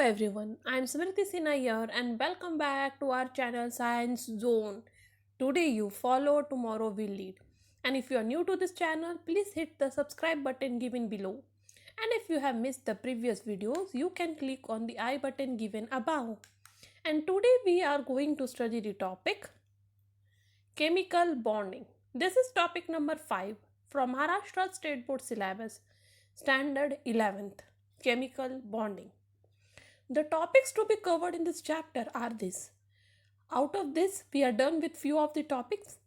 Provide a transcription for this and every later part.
everyone, I am Smriti Sinha here and welcome back to our channel Science Zone. Today you follow, tomorrow we lead. And if you are new to this channel, please hit the subscribe button given below. And if you have missed the previous videos, you can click on the I button given above. And today we are going to study the topic chemical bonding. This is topic number 5 from Maharashtra State Board syllabus, standard 11th, chemical bonding. The topics to be covered in this chapter are this. Out of this, we are done with few of the topics,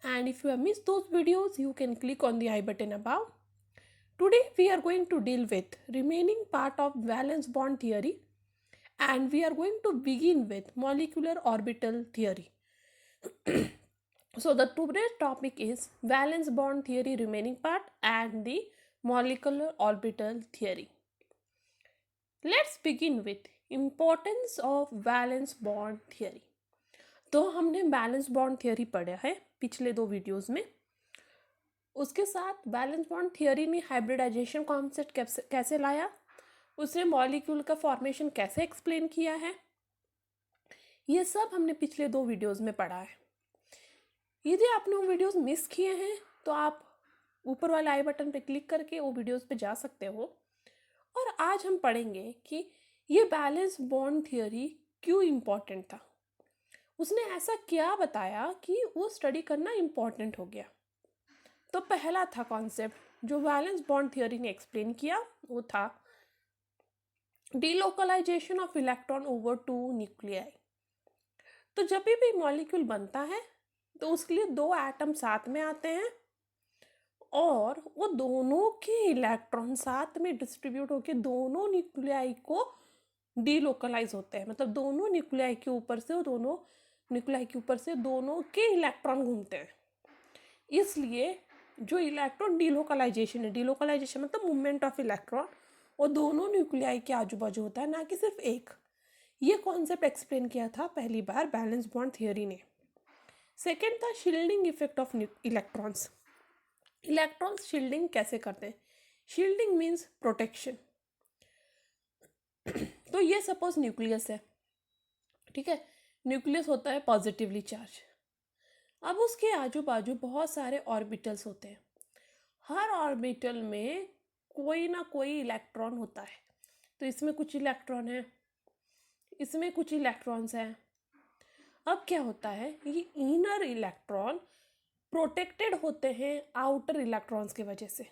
and if you have missed those videos, you can click on the I button above. Today we are going to deal with remaining part of valence bond theory, and we are going to begin with molecular orbital theory. So the today's topic is valence bond theory remaining part and the molecular orbital theory. Let's begin with importance of valence bond theory. तो हमने balance bond theory पढ़ा है पिछले 2 videos में. उसके साथ balance bond theory ने hybridisation concept कैसे लाया, उसने मॉलिक्यूल का फॉर्मेशन कैसे एक्सप्लेन किया है, ये सब हमने पिछले 2 वीडियोस में पढ़ा है. यदि आपने वो वीडियोस मिस किए हैं तो आप ऊपर वाले आई बटन पे क्लिक करके वो वीडियोस पे जा सकते हो. और आज हम पढ़ेंगे कि ये बैलेंस बॉन्ड थियरी क्यों इम्पॉर्टेंट था, उसने ऐसा क्या बताया कि वो स्टडी करना इम्पॉर्टेंट हो गया. तो पहला था कॉन्सेप्ट जो बैलेंस बॉन्ड थियरी ने एक्सप्लेन किया, वो था delocalisation of electron over 2 nuclei. तो जब भी मॉलिक्यूल बनता है तो उसके लिए 2 एटम साथ में आते हैं और वो दोनों के इलेक्ट्रॉन साथ में डिस्ट्रीब्यूट होकर दोनों न्यूक्लियाई को डीलोकलाइज होते हैं. मतलब दोनों न्यूक्लियाई के ऊपर से दोनों के इलेक्ट्रॉन घूमते हैं. इसलिए जो इलेक्ट्रॉन डीलोकलाइजेशन मतलब मूवमेंट ऑफ इलेक्ट्रॉन, वो दोनों न्यूक्लियाई के आजू बाजू होता है, ना कि सिर्फ एक. ये कॉन्सेप्ट एक्सप्लेन किया था पहली बार बैलेंस बॉन्ड थियरी ने. सेकेंड था shielding effect of electrons. Electrons shielding कैसे करते हैं. Shielding means protection. तो ये सपोज न्यूक्लियस है, ठीक है. न्यूक्लियस होता है पॉजिटिवली चार्ज. अब उसके आजू बाजू बहुत सारे ऑर्बिटल्स होते हैं. हर ऑर्बिटल में कोई ना कोई इलेक्ट्रॉन होता है. तो इसमें कुछ इलेक्ट्रॉन है, इसमें कुछ इलेक्ट्रॉन्स हैं. अब क्या होता है, ये इनर इलेक्ट्रॉन प्रोटेक्टेड होते हैं आउटर इलेक्ट्रॉन्स के वजह से.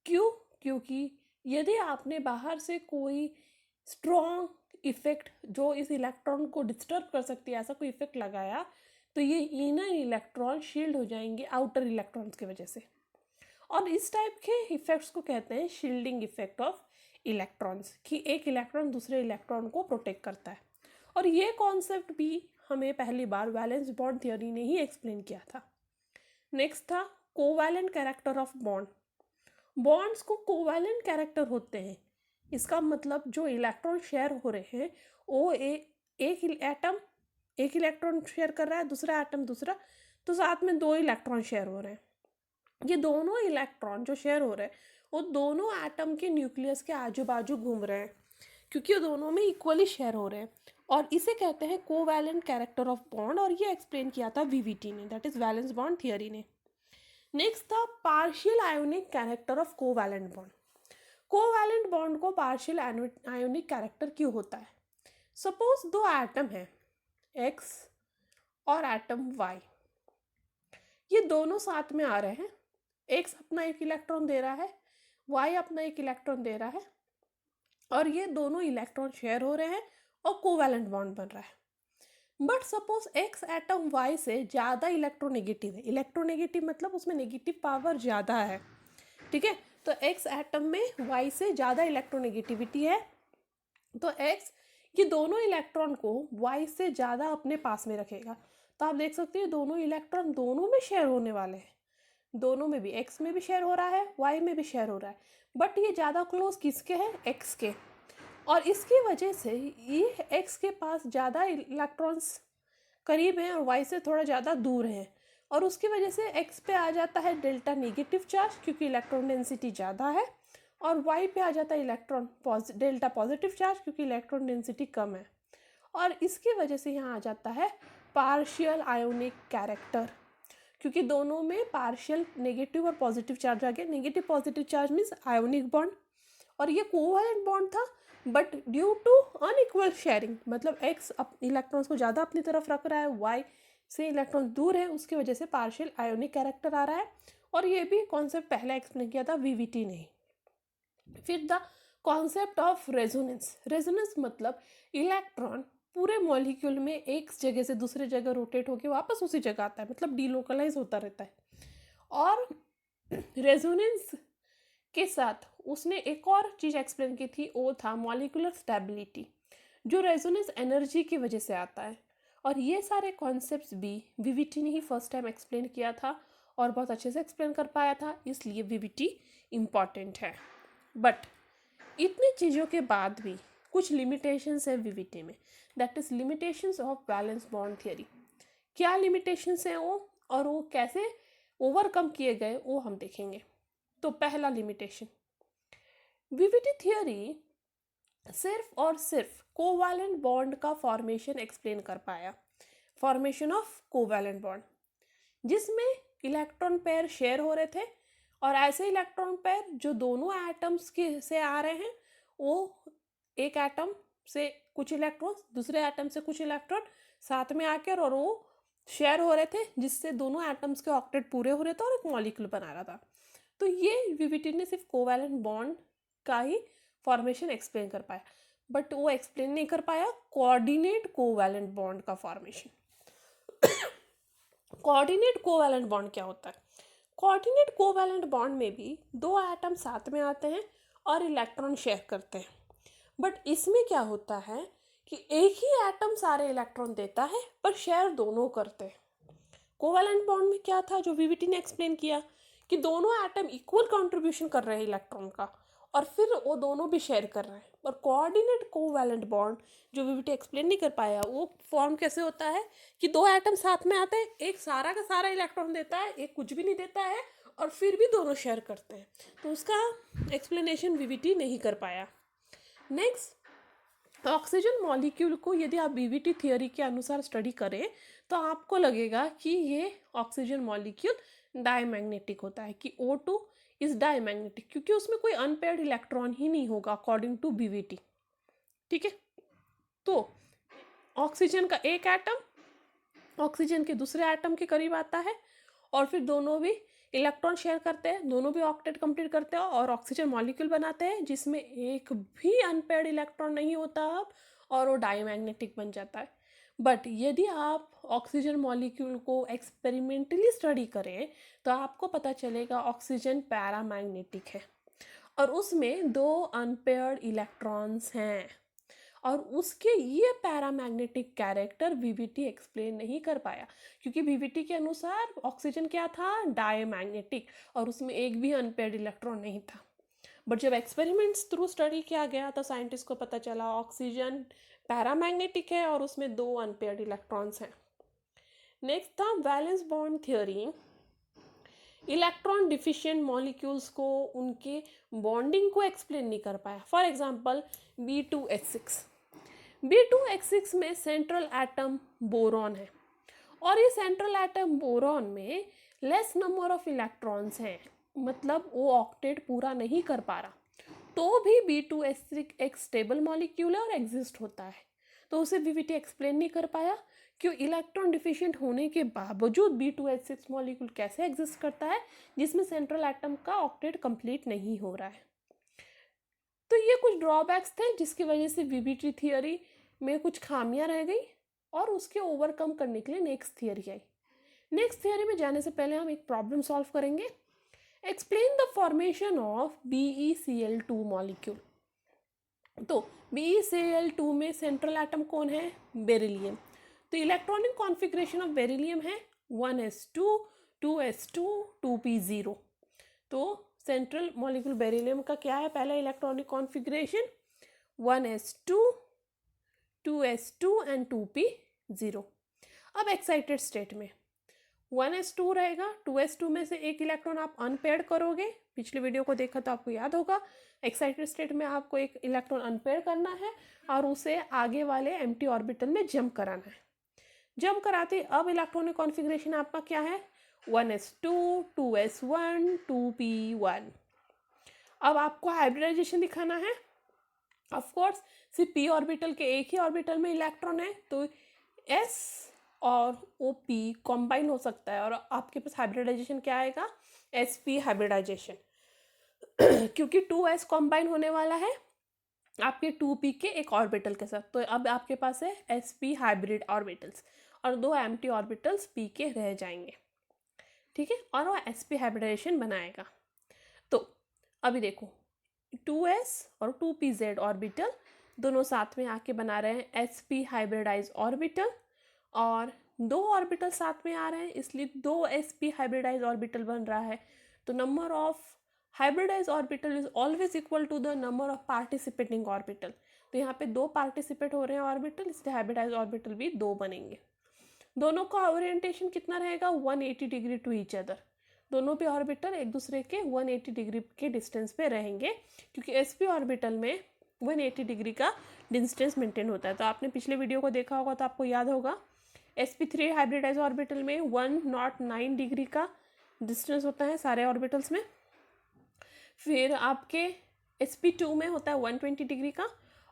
क्यों? क्योंकि यदि आपने बाहर से कोई स्ट्रॉन्ग इफेक्ट जो इस इलेक्ट्रॉन को डिस्टर्ब कर सकती है, ऐसा कोई इफेक्ट लगाया, तो ये इनर इलेक्ट्रॉन शील्ड हो जाएंगे आउटर इलेक्ट्रॉन्स की वजह से. और इस टाइप के इफेक्ट्स को कहते हैं शील्डिंग इफेक्ट ऑफ इलेक्ट्रॉन्स, कि एक इलेक्ट्रॉन दूसरे इलेक्ट्रॉन को प्रोटेक्ट करता है. और ये कॉन्सेप्ट भी हमें पहली बार वैलेंस बॉन्ड थियरी ने ही एक्सप्लेन किया था. नेक्स्ट था covalent character of bond. Bonds को कोवैलेंट कैरेक्टर होते हैं. इसका मतलब जो इलेक्ट्रॉन शेयर हो रहे हैं वो एक एटम एक इलेक्ट्रॉन शेयर कर रहा है, दूसरा एटम दूसरा, तो साथ में 2 इलेक्ट्रॉन शेयर हो रहे हैं. ये दोनों इलेक्ट्रॉन जो शेयर हो रहे हैं वो दोनों एटम के न्यूक्लियस के आजू बाजू घूम रहे हैं, क्योंकि वो दोनों में इक्वली शेयर हो रहे हैं. और इसे कहते हैं कोवैलेंट कैरेक्टर ऑफ बॉन्ड, और ये एक्सप्लेन किया था वीवीटी ने, that is valence bond theory ने. नेक्स्ट था partial ionic character of covalent bond. Covalent bond को पार्शियल आयोनिक कैरेक्टर क्यों होता है. सपोज 2 एटम हैं X और एटम Y. ये दोनों साथ में आ रहे हैं. X अपना एक इलेक्ट्रॉन दे रहा है, Y अपना एक इलेक्ट्रॉन दे रहा है, और ये दोनों इलेक्ट्रॉन शेयर हो रहे हैं और कोवैलेंट बॉन्ड बन रहा है. But suppose X atom Y से ज़्यादा इलेक्ट्रोनेगेटिव है. इलेक्ट्रोनेगेटिव मतलब उसमें नेगेटिव पावर ज़्यादा है, ठीक है. तो X एटम में Y से ज़्यादा इलेक्ट्रोनेगेटिविटी है, तो X ये दोनों इलेक्ट्रॉन को Y से ज़्यादा अपने पास में रखेगा. तो आप देख सकते हैं दोनों इलेक्ट्रॉन दोनों में शेयर होने वाले हैं. दोनों में भी, X में भी शेयर हो रहा है, Y में भी शेयर हो रहा है, बट ये ज़्यादा क्लोज किसके हैं, X के. और इसकी वजह से ये X के पास ज़्यादा इलेक्ट्रॉन्स करीब हैं और Y से थोड़ा ज़्यादा दूर हैं. और उसकी वजह से X पे आ जाता है डेल्टा नेगेटिव चार्ज, क्योंकि इलेक्ट्रॉन डेंसिटी ज़्यादा है, और y पे आ जाता है इलेक्ट्रॉन डेल्टा पॉजिटिव चार्ज, क्योंकि इलेक्ट्रॉन डेंसिटी कम है, और इसकी वजह से यहाँ आ जाता है पार्शियल आयोनिक कैरेक्टर, क्योंकि दोनों में पार्शियल नेगेटिव और पॉजिटिव चार्ज आ गया। Negative positive charge means ionic bond, और ये कोवैलेंट बॉन्ड था, but due to unequal sharing, मतलब x इलेक्ट्रॉन्स को ज़्यादा अपनी तरफ रख रहा है, y से इलेक्ट्रॉन दूर है, उसकी वजह से पार्शियल आयोनिक कैरेक्टर आ रहा है। और ये भी कॉन्सेप्ट पहले एक्सप्लेन किया था, वीवीटी नहीं। फिर the concept of resonance. Resonance मतलब इलेक्ट्रॉन पूरे मॉलिक्यूल में एक जगह से दूसरे जगह रोटेट होकर वापस उसी जगह आता है, मतलब डीलोकलाइज होता रहता है। और रेजोनेंस के साथ उसने एक और चीज़ एक्सप्लेन की थी, वो था मॉलिक्यूलर स्टेबिलिटी, जो रेजोनेंस एनर्जी की वजह से आता है। और ये सारे कॉन्सेप्ट्स भी वीवीटी ने ही फर्स्ट टाइम एक्सप्लेन किया था और बहुत अच्छे से एक्सप्लेन कर पाया था, इसलिए वीवीटी इम्पॉर्टेंट है। बट इतनी चीज़ों के बाद भी कुछ लिमिटेशंस है वीवीटी में, that is limitations of valence bond theory. क्या लिमिटेशंस हैं वो, और वो कैसे ओवरकम किए गए, वो हम देखेंगे। तो पहला लिमिटेशन, वीवीटी थियरी सिर्फ और सिर्फ कोवैलेंट बॉन्ड का फॉर्मेशन एक्सप्लेन कर पाया, फॉर्मेशन ऑफ कोवैलेंट बॉन्ड, जिसमें इलेक्ट्रॉन पेयर शेयर हो रहे थे, और ऐसे इलेक्ट्रॉन पेयर जो दोनों एटम्स के से आ रहे हैं, वो एक एटम से कुछ इलेक्ट्रॉन, दूसरे एटम से कुछ इलेक्ट्रॉन साथ में आकर और वो शेयर हो रहे थे, जिससे दोनों एटम्स के ऑक्टेट पूरे हो रहे थे और एक मॉलिक्यूल बना रहा था। तो ये वीवीटी ने सिर्फ कोवैलेंट बॉन्ड का ही फॉर्मेशन एक्सप्लेन कर पाया, बट वो एक्सप्लेन नहीं कर पाया कोऑर्डिनेट कोवैलेंट बॉन्ड का फॉर्मेशन। कोऑर्डिनेट कोवैलेंट बॉन्ड क्या होता है? कोऑर्डिनेट कोवैलेंट बॉन्ड में भी दो एटम साथ में आते हैं और इलेक्ट्रॉन शेयर करते हैं, बट इसमें क्या होता है कि एक ही एटम सारे इलेक्ट्रॉन देता है पर शेयर दोनों करते हैं। कोवैलेंट बॉन्ड में क्या था जो वीवीटी ने एक्सप्लेन किया, कि दोनों एटम इक्वल कंट्रीब्यूशन कर रहे हैं इलेक्ट्रॉन का, और फिर वो दोनों भी शेयर कर रहे हैं। और कोऑर्डिनेट कोवैलेंट बॉन्ड जो वीवीटी एक्सप्लेन नहीं कर पाया, वो फॉर्म कैसे होता है कि दो एटम साथ में आते हैं, एक सारा का सारा इलेक्ट्रॉन देता है, एक कुछ भी नहीं देता है, और फिर भी दोनों शेयर करते हैं। तो उसका एक्सप्लेनेशन वीवीटी नहीं कर पाया। नेक्स्ट, ऑक्सीजन मॉलिक्यूल को यदि आप वीवीटी थियोरी के अनुसार स्टडी करें तो आपको लगेगा कि ये ऑक्सीजन मॉलिक्यूल डायमैग्नेटिक होता है, कि O2 इज डायमैग्नेटिक, क्योंकि उसमें कोई अनपेयर्ड इलेक्ट्रॉन ही नहीं होगा अकॉर्डिंग टू वीवीटी। ठीक है, तो ऑक्सीजन का एक एटम ऑक्सीजन के दूसरे एटम के करीब आता है, और फिर दोनों भी इलेक्ट्रॉन शेयर करते हैं, दोनों भी ऑक्टेट कंप्लीट करते हैं और ऑक्सीजन मॉलिक्यूल बनाते हैं, जिसमें एक भी अनपेयर्ड इलेक्ट्रॉन नहीं होता अब, और वो डायमैग्नेटिक बन जाता है। बट यदि आप ऑक्सीजन मॉलिक्यूल को एक्सपेरिमेंटली स्टडी करें तो आपको पता चलेगा ऑक्सीजन पैरामैग्नेटिक है, और उसमें दो अनपेयर्ड इलेक्ट्रॉन्स हैं, और उसके ये पैरामैग्नेटिक कैरेक्टर वीवीटी एक्सप्लेन नहीं कर पाया, क्योंकि वीवीटी के अनुसार ऑक्सीजन क्या था, डायमैग्नेटिक, और उसमें एक भी अनपेयर्ड इलेक्ट्रॉन नहीं था। बट जब एक्सपेरिमेंट्स थ्रू स्टडी किया गया तो साइंटिस्ट को पता चला ऑक्सीजन पैरामैग्नेटिक है और उसमें दो अनपेयर्ड इलेक्ट्रॉन्स हैं। नेक्स्ट था valence bond theory. Electron deficient molecules को उनके बॉन्डिंग को एक्सप्लेन नहीं कर पाया। फॉर एग्जांपल B2H6, B2H6 में सेंट्रल एटम बोरॉन है, और ये सेंट्रल एटम बोरॉन में लेस नंबर ऑफ इलेक्ट्रॉन्स हैं, मतलब वो ऑक्टेट पूरा नहीं कर पा रहा, तो भी B2H6 एक स्टेबल मॉलिक्यूल है और एग्जिस्ट होता है। तो उसे वीवीटी एक्सप्लेन नहीं कर पाया कि इलेक्ट्रॉन डिफिशिएंट होने के बावजूद B2H6 मॉलिक्यूल कैसे एग्जिस्ट करता है, जिसमें सेंट्रल एटम का ऑक्टेट कंप्लीट नहीं हो रहा है। तो ये कुछ ड्रॉबैक्स थे जिसकी वजह से वीवीटी थियोरी में कुछ खामियां रह गई, और उसके ओवरकम करने के लिए नेक्स्ट थियोरी आई। नेक्स्ट थियोरी में जाने से पहले हम एक प्रॉब्लम सॉल्व करेंगे। Explain the formation of BeCl2 molecule. तो BeCl2 में सेंट्रल एटम कौन है, बेरिलियम। तो इलेक्ट्रॉनिक कॉन्फ़िगरेशन ऑफ बेरिलियम है 1s2 2s2 2p0। तो सेंट्रल मॉलिक्यूल बेरिलियम का क्या है, पहला electronic configuration 1s2 2s2 and 2p0। अब एक्साइटेड स्टेट में 1s2 रहेगा, 2s2 में से एक इलेक्ट्रॉन आप अनपेयर्ड करोगे, पिछली वीडियो को देखा तो आपको याद होगा, एक्साइटेड स्टेट में आपको एक इलेक्ट्रॉन अनपेयर करना है और उसे आगे वाले एम्प्टी ऑर्बिटल में जंप कराना है। जंप कराते अब इलेक्ट्रॉनिक कॉन्फ़िगरेशन आपका क्या है, 1s2, 2s1, 2p1। अब आपको हाइब्रिडाइजेशन दिखाना है। ऑफ कोर्स सिर्फ p ऑर्बिटल के एक ही ऑर्बिटल में इलेक्ट्रॉन है तो s और op कॉम्बाइन हो सकता है और आपके पास हाइब्रिडाइजेशन क्या आएगा, sp हाइब्रिडाइजेशन क्योंकि 2s कॉम्बाइन होने वाला है आपके 2p के एक ऑर्बिटल के साथ, तो अब आपके पास है sp हाइब्रिड ऑर्बिटल्स और दो एम्प्टी ऑर्बिटल्स p के रह जाएंगे, ठीक है, और वो sp हाइब्रिडाइजेशन बनाएगा। तो अभी देखो 2s और 2pz ऑर्बिटल दोनों साथ में आके बना रहे हैं sp हाइब्रिडाइज ऑर्बिटल और दो ऑर्बिटल साथ में आ रहे हैं इसलिए दो sp हाइब्रिडाइज ऑर्बिटल बन रहा है। तो number of hybridise orbital is always equal to the number of participating orbital. तो यहाँ पे दो पार्टिसिपेट हो रहे हैं ऑर्बिटल, इसलिए हाइब्रिडाइज ऑर्बिटल भी दो बनेंगे। दोनों का ओरिएंटेशन कितना रहेगा, 180 डिग्री टू ईच अदर। दोनों पे ऑर्बिटल एक दूसरे के 180 डिग्री के डिस्टेंस पे रहेंगे क्योंकि sp ऑर्बिटल में 180 डिग्री का डिस्टेंस मेंटेन होता है। तो आपने पिछले वीडियो को देखा होगा तो आपको याद होगा sp3 हाइब्रिडाइज ऑर्बिटल में 109 डिग्री का डिस्टेंस होता है सारे ऑर्बिटल्स में। फिर आपके sp2 में होता है 120 डिग्री का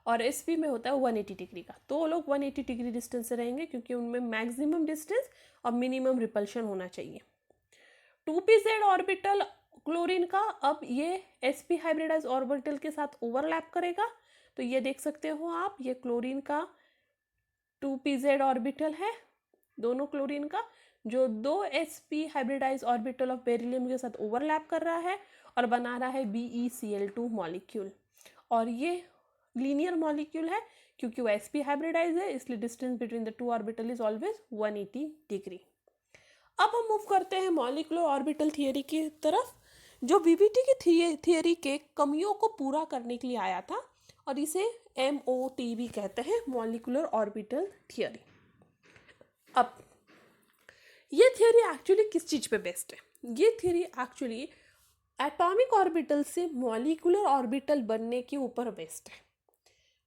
और sp में होता है 180 डिग्री का। तो वो लोग 180 डिग्री डिस्टेंस से रहेंगे क्योंकि उनमें मैक्सिमम डिस्टेंस और मिनिमम रिपल्शन होना चाहिए। 2pz ऑर्बिटल क्लोरीन का अब ये sp हाइब्रिडाइज ऑर्बिटल के साथ ओवरलैप करेगा। तो ये देख सकते हो आप, ये क्लोरीन का 2pz ऑर्बिटल है, दोनों क्लोरीन का जो दो sp hybridise orbital of beryllium के साथ ओवरलैप कर रहा है और बना रहा है BeCl2 मॉलिक्यूल। और ये लीनियर मॉलिक्यूल है क्योंकि वो sp हाइब्रिडाइज है इसलिए distance between the two orbital is always 180 degree. अब हम मूव करते हैं मॉलिक्यूलर ऑर्बिटल थियरी की तरफ जो बीबीटी की थियरी के कमियों को पूरा करने के लिए आया था और इसे MOT भी कहते हैं, मॉलिक्यूलर ऑर्बिटल थियरी। अब ये थियरी एक्चुअली किस चीज़ पे बेस्ड है, ये थियरी एक्चुअली एटॉमिक ऑर्बिटल से मॉलिक्यूलर ऑर्बिटल बनने के ऊपर बेस्ड है।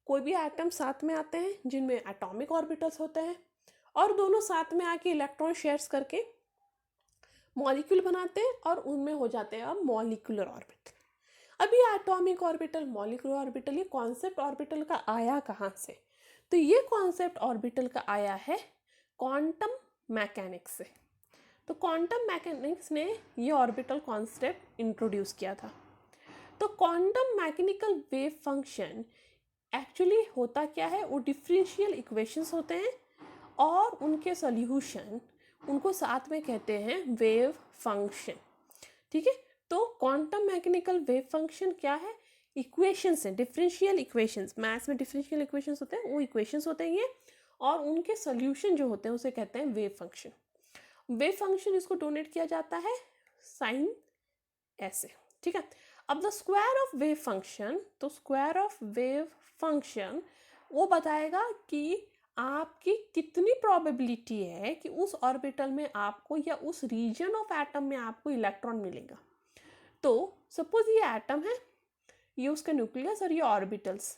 कोई भी एटम साथ में आते हैं जिनमें एटॉमिक ऑर्बिटल्स होते हैं और दोनों साथ में आके इलेक्ट्रॉन शेयर्स करके मॉलिक्यूल बनाते हैं और उनमें हो जाते हैं अब मॉलिक्यूलर ऑर्बिटल। अभी एटॉमिक ऑर्बिटल, मॉलिक्यूलर ऑर्बिटल, ये कॉन्सेप्ट ऑर्बिटल का आया कहाँ से, तो ये कॉन्सेप्ट ऑर्बिटल का आया है क्वांटम मैकेनिक्स से। तो क्वांटम मैकेनिक्स ने ये ऑर्बिटल कॉन्सेप्ट इंट्रोड्यूस किया था। तो quantum mechanical wave function actually होता क्या है, वो डिफरेंशियल इक्वेशंस होते हैं और उनके सॉल्यूशन उनको साथ में कहते हैं वेव फंक्शन, ठीक है। तो क्वांटम मैकेनिकल वेव फंक्शन क्या है, इक्वेशंस हैं, डिफरेंशियल इक्वेशंस, मैथ्स में डिफरेंशियल इक्वेशंस होते हैं, वो इक्वेशंस होते हैं ये, और उनके सॉल्यूशन जो होते हैं उसे कहते हैं वेव फंक्शन। वेव फंक्शन इसको डोनेट किया जाता है साइन ऐसे, ठीक है। अब the square of wave function, तो स्क्वायर ऑफ वेव फंक्शन वो बताएगा कि आपकी कितनी प्रोबेबिलिटी है कि उस ऑर्बिटल में आपको या उस रीजन ऑफ एटम में आपको इलेक्ट्रॉन मिलेगा। तो सपोज ये एटम है, ये उसका न्यूक्लियस और ये ऑर्बिटल्स,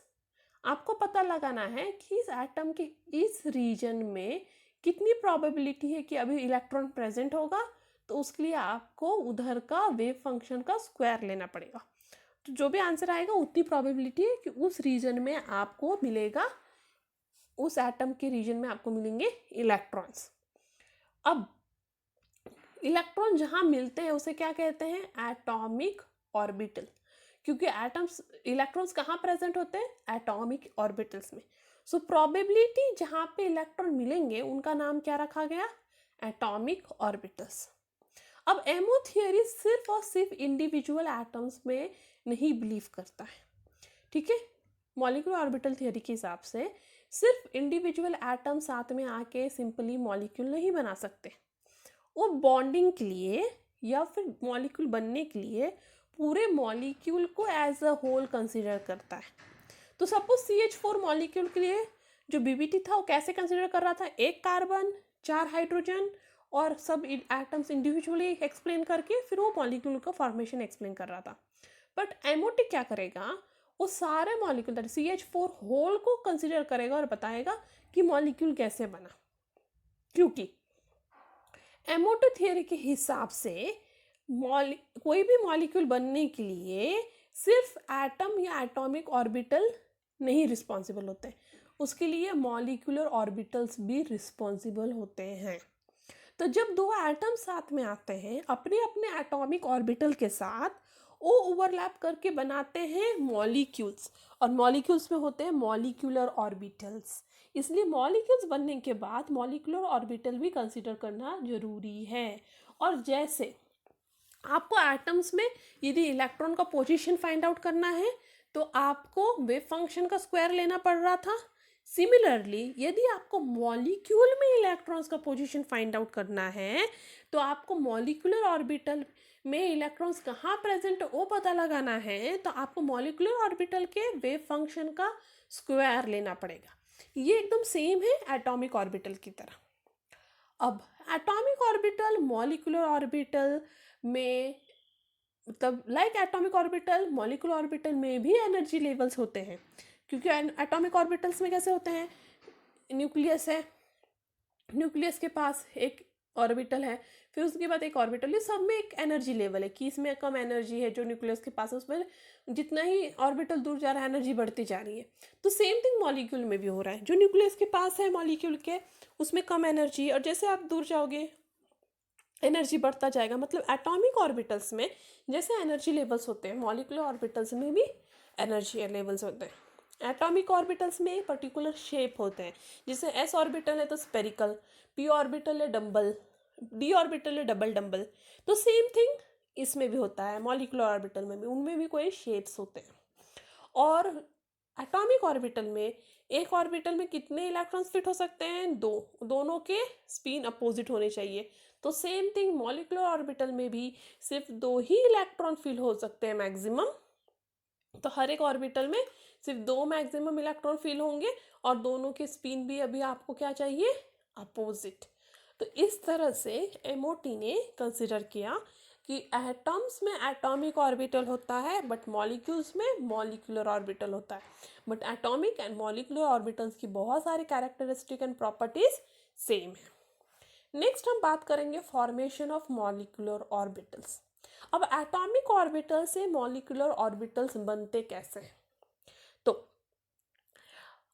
आपको पता लगाना है कि इस एटम के इस रीजन में कितनी प्रोबेबिलिटी है कि अभी इलेक्ट्रॉन प्रेजेंट होगा, तो उसके लिए आपको उधर का वेव फंक्शन का स्क्वायर लेना पड़ेगा। तो जो भी आंसर आएगा उतनी प्रोबेबिलिटी है कि उस रीजन में आपको मिलेगा, उस एटम के रीजन में आपको मिलेंगे इलेक्ट्रॉन्स। अब इलेक्ट्रॉन जहाँ मिलते हैं उसे क्या कहते हैं, एटॉमिक ऑर्बिटल, क्योंकि एटम्स इलेक्ट्रॉन्स कहाँ प्रेजेंट होते हैं, एटॉमिक ऑर्बिटल्स में। सो प्रोबेबिलिटी जहाँ पे इलेक्ट्रॉन मिलेंगे उनका नाम क्या रखा गया, एटॉमिक ऑर्बिटल्स। अब एमओ थियरी सिर्फ और सिर्फ इंडिविजुअल एटम्स में नहीं बिलीव करता है, ठीक है। मॉलिक्यूलर ऑर्बिटल थियरी के हिसाब से सिर्फ इंडिविजुअल एटम साथ में आके सिंपली मॉलिक्यूल नहीं बना सकते, वो बॉन्डिंग के लिए या फिर मॉलिक्यूल बनने के लिए पूरे मॉलिक्यूल को एज अ होल कंसिडर करता है। तो सपोज CH4 मॉलिक्यूल के लिए जो बीबीटी था वो कैसे कंसिडर कर रहा था, एक कार्बन, 4 हाइड्रोजन और सब एटम्स इंडिविजुअली एक्सप्लेन करके फिर वो मॉलिक्यूल का फॉर्मेशन एक्सप्लेन कर रहा था। बट एमओटी क्या करेगा, वो सारे मॉलिक्यूल CH4 होल को कंसिडर करेगा और बताएगा कि मॉलिक्यूल कैसे बना। क्योंकि एमओटी थियरी के हिसाब से कोई भी मॉलिक्यूल बनने के लिए सिर्फ एटम या एटॉमिक ऑर्बिटल नहीं रिस्पॉन्सिबल होते, उसके लिए मॉलिक्यूलर ऑर्बिटल्स भी रिस्पॉन्सिबल होते हैं। तो जब दो एटम साथ में आते हैं अपने अपने एटॉमिक ऑर्बिटल के साथ, वो ओवरलैप करके बनाते हैं मॉलिक्यूल्स, और मॉलिक्यूल्स में होते हैं मॉलिक्यूलर ऑर्बिटल्स। इसलिए मॉलिक्यूल्स बनने के बाद मॉलिक्यूलर ऑर्बिटल भी कंसिडर करना जरूरी है। और जैसे आपको एटम्स में यदि इलेक्ट्रॉन का पोजीशन फाइंड आउट करना है तो आपको वेव फंक्शन का स्क्वायर लेना पड़ रहा था, सिमिलरली यदि आपको मॉलिक्यूल में इलेक्ट्रॉन्स का पोजीशन फाइंड आउट करना है तो आपको मॉलिक्यूलर ऑर्बिटल में इलेक्ट्रॉन्स कहाँ प्रेजेंट वो पता लगाना है, तो आपको मॉलिक्यूलर ऑर्बिटल के वेव फंक्शन का स्क्वायर लेना पड़ेगा। ये एकदम सेम है एटॉमिक ऑर्बिटल की तरह। अब एटॉमिक ऑर्बिटल मॉलिक्यूलर ऑर्बिटल में मतलब like atomic orbital molecular orbital में भी एनर्जी लेवल्स होते हैं, क्योंकि एटॉमिक ऑर्बिटल्स में कैसे होते हैं, न्यूक्लियस है, न्यूक्लियस के पास एक ऑर्बिटल है, फिर उसके बाद एक ऑर्बिटल, ये सब में एक एनर्जी लेवल है कि इसमें कम एनर्जी है जो न्यूक्लियस के पास है, उसमें जितना ही ऑर्बिटल दूर जा रहा है एनर्जी बढ़ती जा रही है। तो सेम थिंग मॉलिक्यूल में भी हो रहा है, जो न्यूक्लियस के पास है मॉलिक्यूल के उसमें कम एनर्जी, और जैसे आप दूर जाओगे एनर्जी बढ़ता जाएगा। मतलब एटॉमिक ऑर्बिटल्स में जैसे एनर्जी लेवल्स होते हैं मॉलिक्यूलर ऑर्बिटल्स में भी एनर्जी लेवल्स होते हैं। एटॉमिक ऑर्बिटल्स में पर्टिकुलर शेप होते हैं, जैसे s ऑर्बिटल है तो स्पेरिकल, p ऑर्बिटल है डम्बल, d ऑर्बिटल है डबल डम्बल। तो सेम थिंग इसमें भी होता है, मॉलिक्यूलर ऑर्बिटल में भी उनमें भी कोई शेप्स होते हैं। और एटॉमिक ऑर्बिटल में एक ऑर्बिटल में कितने इलेक्ट्रॉन्स फिट हो सकते हैं, दोनों के स्पिन अपोजिट होने चाहिए। तो सेम थिंग मॉलिक्यूलर ऑर्बिटल में भी सिर्फ 2 ही इलेक्ट्रॉन फिल हो सकते हैं मैक्सिमम। तो हर एक ऑर्बिटल में सिर्फ 2 मैक्सिमम इलेक्ट्रॉन फिल होंगे, और दोनों के स्पिन भी अभी आपको क्या चाहिए, अपोजिट। तो इस तरह से एमओटी ने कंसिडर किया कि एटम्स में एटॉमिक ऑर्बिटल होता है बट मॉलिक्यूल्स में मॉलिक्यूलर ऑर्बिटल होता है। But atomic and molecular orbitals की बहुत सारी कैरेक्टरिस्टिक एंड प्रॉपर्टीज सेम है। नेक्स्ट हम बात करेंगे फॉर्मेशन ऑफ मॉलिक्यूलर ऑर्बिटल्स। अब एटॉमिक ऑर्बिटल से मॉलिक्यूलर ऑर्बिटल्स बनते कैसे हैं, तो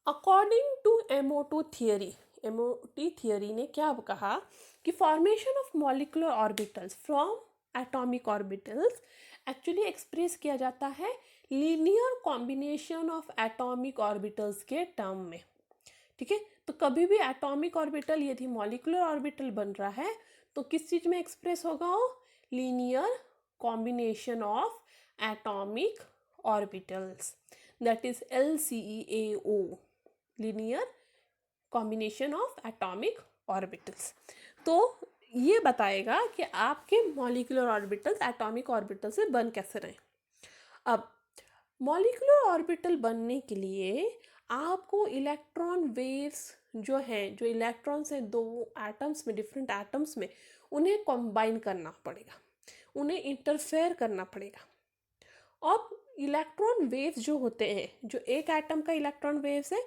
अकॉर्डिंग टू एमओटी थियरी ने क्या कहा कि formation of molecular orbitals from atomic orbitals actually express किया जाता है linear combination of atomic orbitals के टर्म में। ठीक है, तो कभी भी एटॉमिक ऑर्बिटल यदि मॉलिक्यूलर ऑर्बिटल बन रहा है तो किस चीज में एक्सप्रेस होगा, वो linear combination of atomic orbitals, that is LCEAO, linear combination of atomic orbitals. तो ये बताएगा कि आपके मॉलिक्यूलर ऑर्बिटल्स एटॉमिक ऑर्बिटल से बन कैसे रहे। अब मॉलिक्यूलर ऑर्बिटल बनने के लिए आपको इलेक्ट्रॉन वेव्स जो हैं, जो इलेक्ट्रॉन्स हैं 2 एटम्स में, डिफरेंट एटम्स में, उन्हें कंबाइन करना पड़ेगा, उन्हें इंटरफेयर करना पड़ेगा। अब इलेक्ट्रॉन वेव्स जो होते हैं, जो एक एटम का इलेक्ट्रॉन वेव्स है,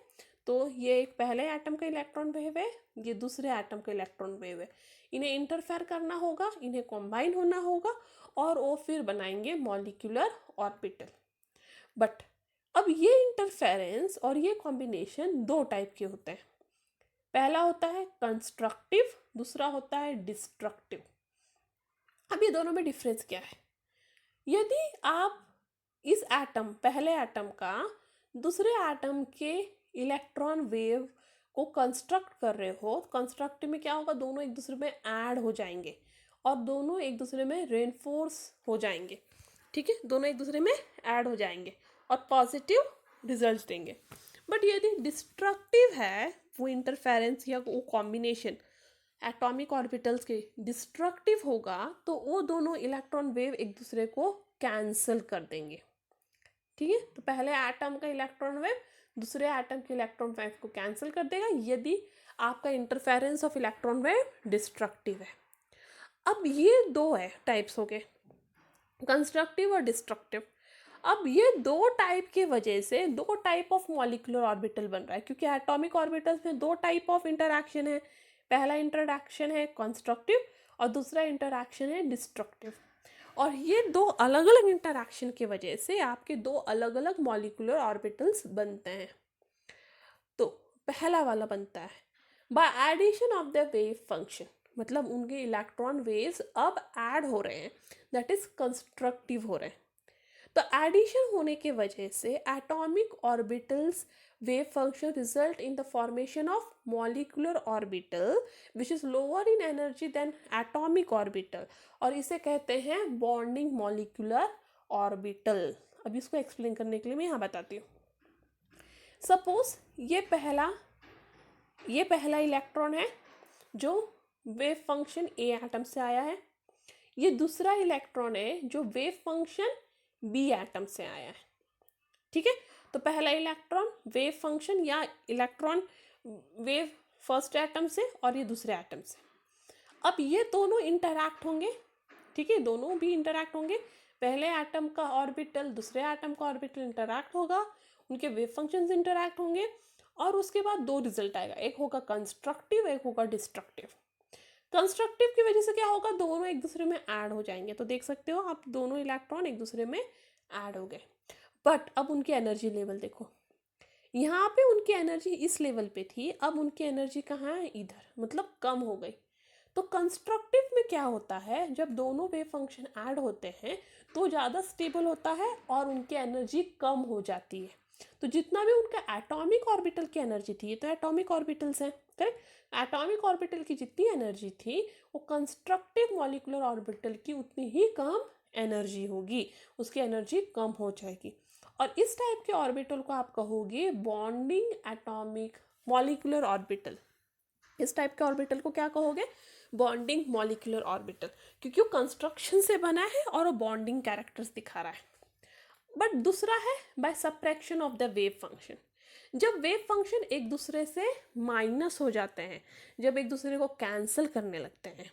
तो ये एक पहले एटम का इलेक्ट्रॉन वेव है, ये दूसरे एटम का इलेक्ट्रॉन वेव है, इन्हें इंटरफेयर करना होगा, इन्हें कंबाइन होना होगा, और वो फिर बनाएंगे मॉलिक्यूलर ऑर्बिटल। बट अब ये इंटरफेरेंस और ये कॉम्बिनेशन 2 टाइप के होते हैं। पहला होता है कंस्ट्रक्टिव, दूसरा होता है डिस्ट्रक्टिव। अब ये दोनों में डिफरेंस क्या है, यदि आप इस एटम, पहले एटम का दूसरे एटम के इलेक्ट्रॉन वेव को कंस्ट्रक्ट कर रहे हो, कंस्ट्रक्ट में क्या होगा, दोनों एक दूसरे में ऐड हो जाएंगे और दोनों एक दूसरे में रेनफोर्स हो जाएंगे। ठीक है, दोनों एक दूसरे में ऐड हो जाएंगे और पॉजिटिव रिजल्ट देंगे। बट यदि डिस्ट्रक्टिव है वो इंटरफेरेंस या वो कॉम्बिनेशन एटॉमिक ऑर्बिटल्स के डिस्ट्रक्टिव होगा, तो वो दोनों इलेक्ट्रॉन वेव एक दूसरे को कैंसिल कर देंगे। ठीक है, तो पहले एटम का इलेक्ट्रॉन वेव दूसरे एटम के इलेक्ट्रॉन वेव को कैंसिल कर देगा यदि आपका interference of electron wave destructive है। अब ये दो है टाइप्स हो गए, कंस्ट्रक्टिव और डिस्ट्रक्टिव। अब ये दो टाइप की वजह से दो टाइप ऑफ मॉलिक्यूलर ऑर्बिटल बन रहा है, क्योंकि एटॉमिक ऑर्बिटल्स में दो टाइप ऑफ इंटरैक्शन है। पहला इंटरैक्शन है कंस्ट्रक्टिव और दूसरा इंटरैक्शन है डिस्ट्रक्टिव। और ये दो अलग अलग इंटरैक्शन की वजह से आपके दो अलग अलग मॉलिक्यूलर ऑर्बिटल्स बनते हैं। तो पहला वाला बनता है by addition of the wave function, मतलब उनके इलेक्ट्रॉन वेव्स अब ऐड हो रहे हैं, दैट इज कंस्ट्रक्टिव हो रहे हैं। तो एडिशन होने की वजह से atomic orbitals wave function result in the formation of molecular orbital which is lower in energy than atomic orbital, और इसे कहते हैं बॉन्डिंग मॉलिक्यूलर ऑर्बिटल। अब इसको एक्सप्लेन करने के लिए मैं यहाँ बताती हूँ। सपोज ये पहला इलेक्ट्रॉन है जो वेव फंक्शन ए एटम से आया है। ये दूसरा इलेक्ट्रॉन है जो वेव फंक्शन बी एटम से आया है। ठीक है, तो पहला इलेक्ट्रॉन वेव फंक्शन या इलेक्ट्रॉन वेव फर्स्ट एटम से और ये दूसरे एटम से। अब ये दोनों इंटरैक्ट होंगे, ठीक है, दोनों भी इंटरैक्ट होंगे। पहले एटम का ऑर्बिटल दूसरे एटम का ऑर्बिटल इंटरैक्ट होगा, उनके वेव फंक्शंस इंटरैक्ट होंगे, और उसके बाद दो रिजल्ट आएगा, एक होगा कंस्ट्रक्टिव, एक होगा डिस्ट्रक्टिव। कंस्ट्रक्टिव की वजह से क्या होगा, दोनों एक दूसरे में ऐड हो जाएंगे। तो देख सकते हो आप दोनों इलेक्ट्रॉन एक दूसरे में ऐड हो गए। बट अब उनकी एनर्जी लेवल देखो, यहाँ पे उनकी एनर्जी इस लेवल पे थी, अब उनकी एनर्जी कहाँ है, इधर, मतलब कम हो गई। तो कंस्ट्रक्टिव में क्या होता है, जब दोनों वेव फंक्शन ऐड होते हैं तो ज़्यादा स्टेबल होता है और उनकी एनर्जी कम हो जाती है। तो जितना भी उनका एटॉमिक ऑर्बिटल की एनर्जी थी, ये तो एटॉमिक ऑर्बिटल्स हैं, करेक्ट, एटॉमिक ऑर्बिटल की जितनी एनर्जी थी वो कंस्ट्रक्टिव मॉलिक्यूलर ऑर्बिटल की उतनी ही कम एनर्जी होगी, उसकी एनर्जी कम हो जाएगी। और इस टाइप के ऑर्बिटल को आप कहोगे बॉन्डिंग एटॉमिक मॉलिक्यूलर ऑर्बिटल। इस टाइप के ऑर्बिटल को क्या कहोगे, बॉन्डिंग मॉलिक्यूलर ऑर्बिटल, क्योंकि वो कंस्ट्रक्शन से बना है और वो बॉन्डिंग कैरेक्टर्स दिखा रहा है। बट दूसरा है by subtraction of the wave function. जब वेव फंक्शन एक दूसरे से माइनस हो जाते हैं, जब एक दूसरे को कैंसिल करने लगते हैं,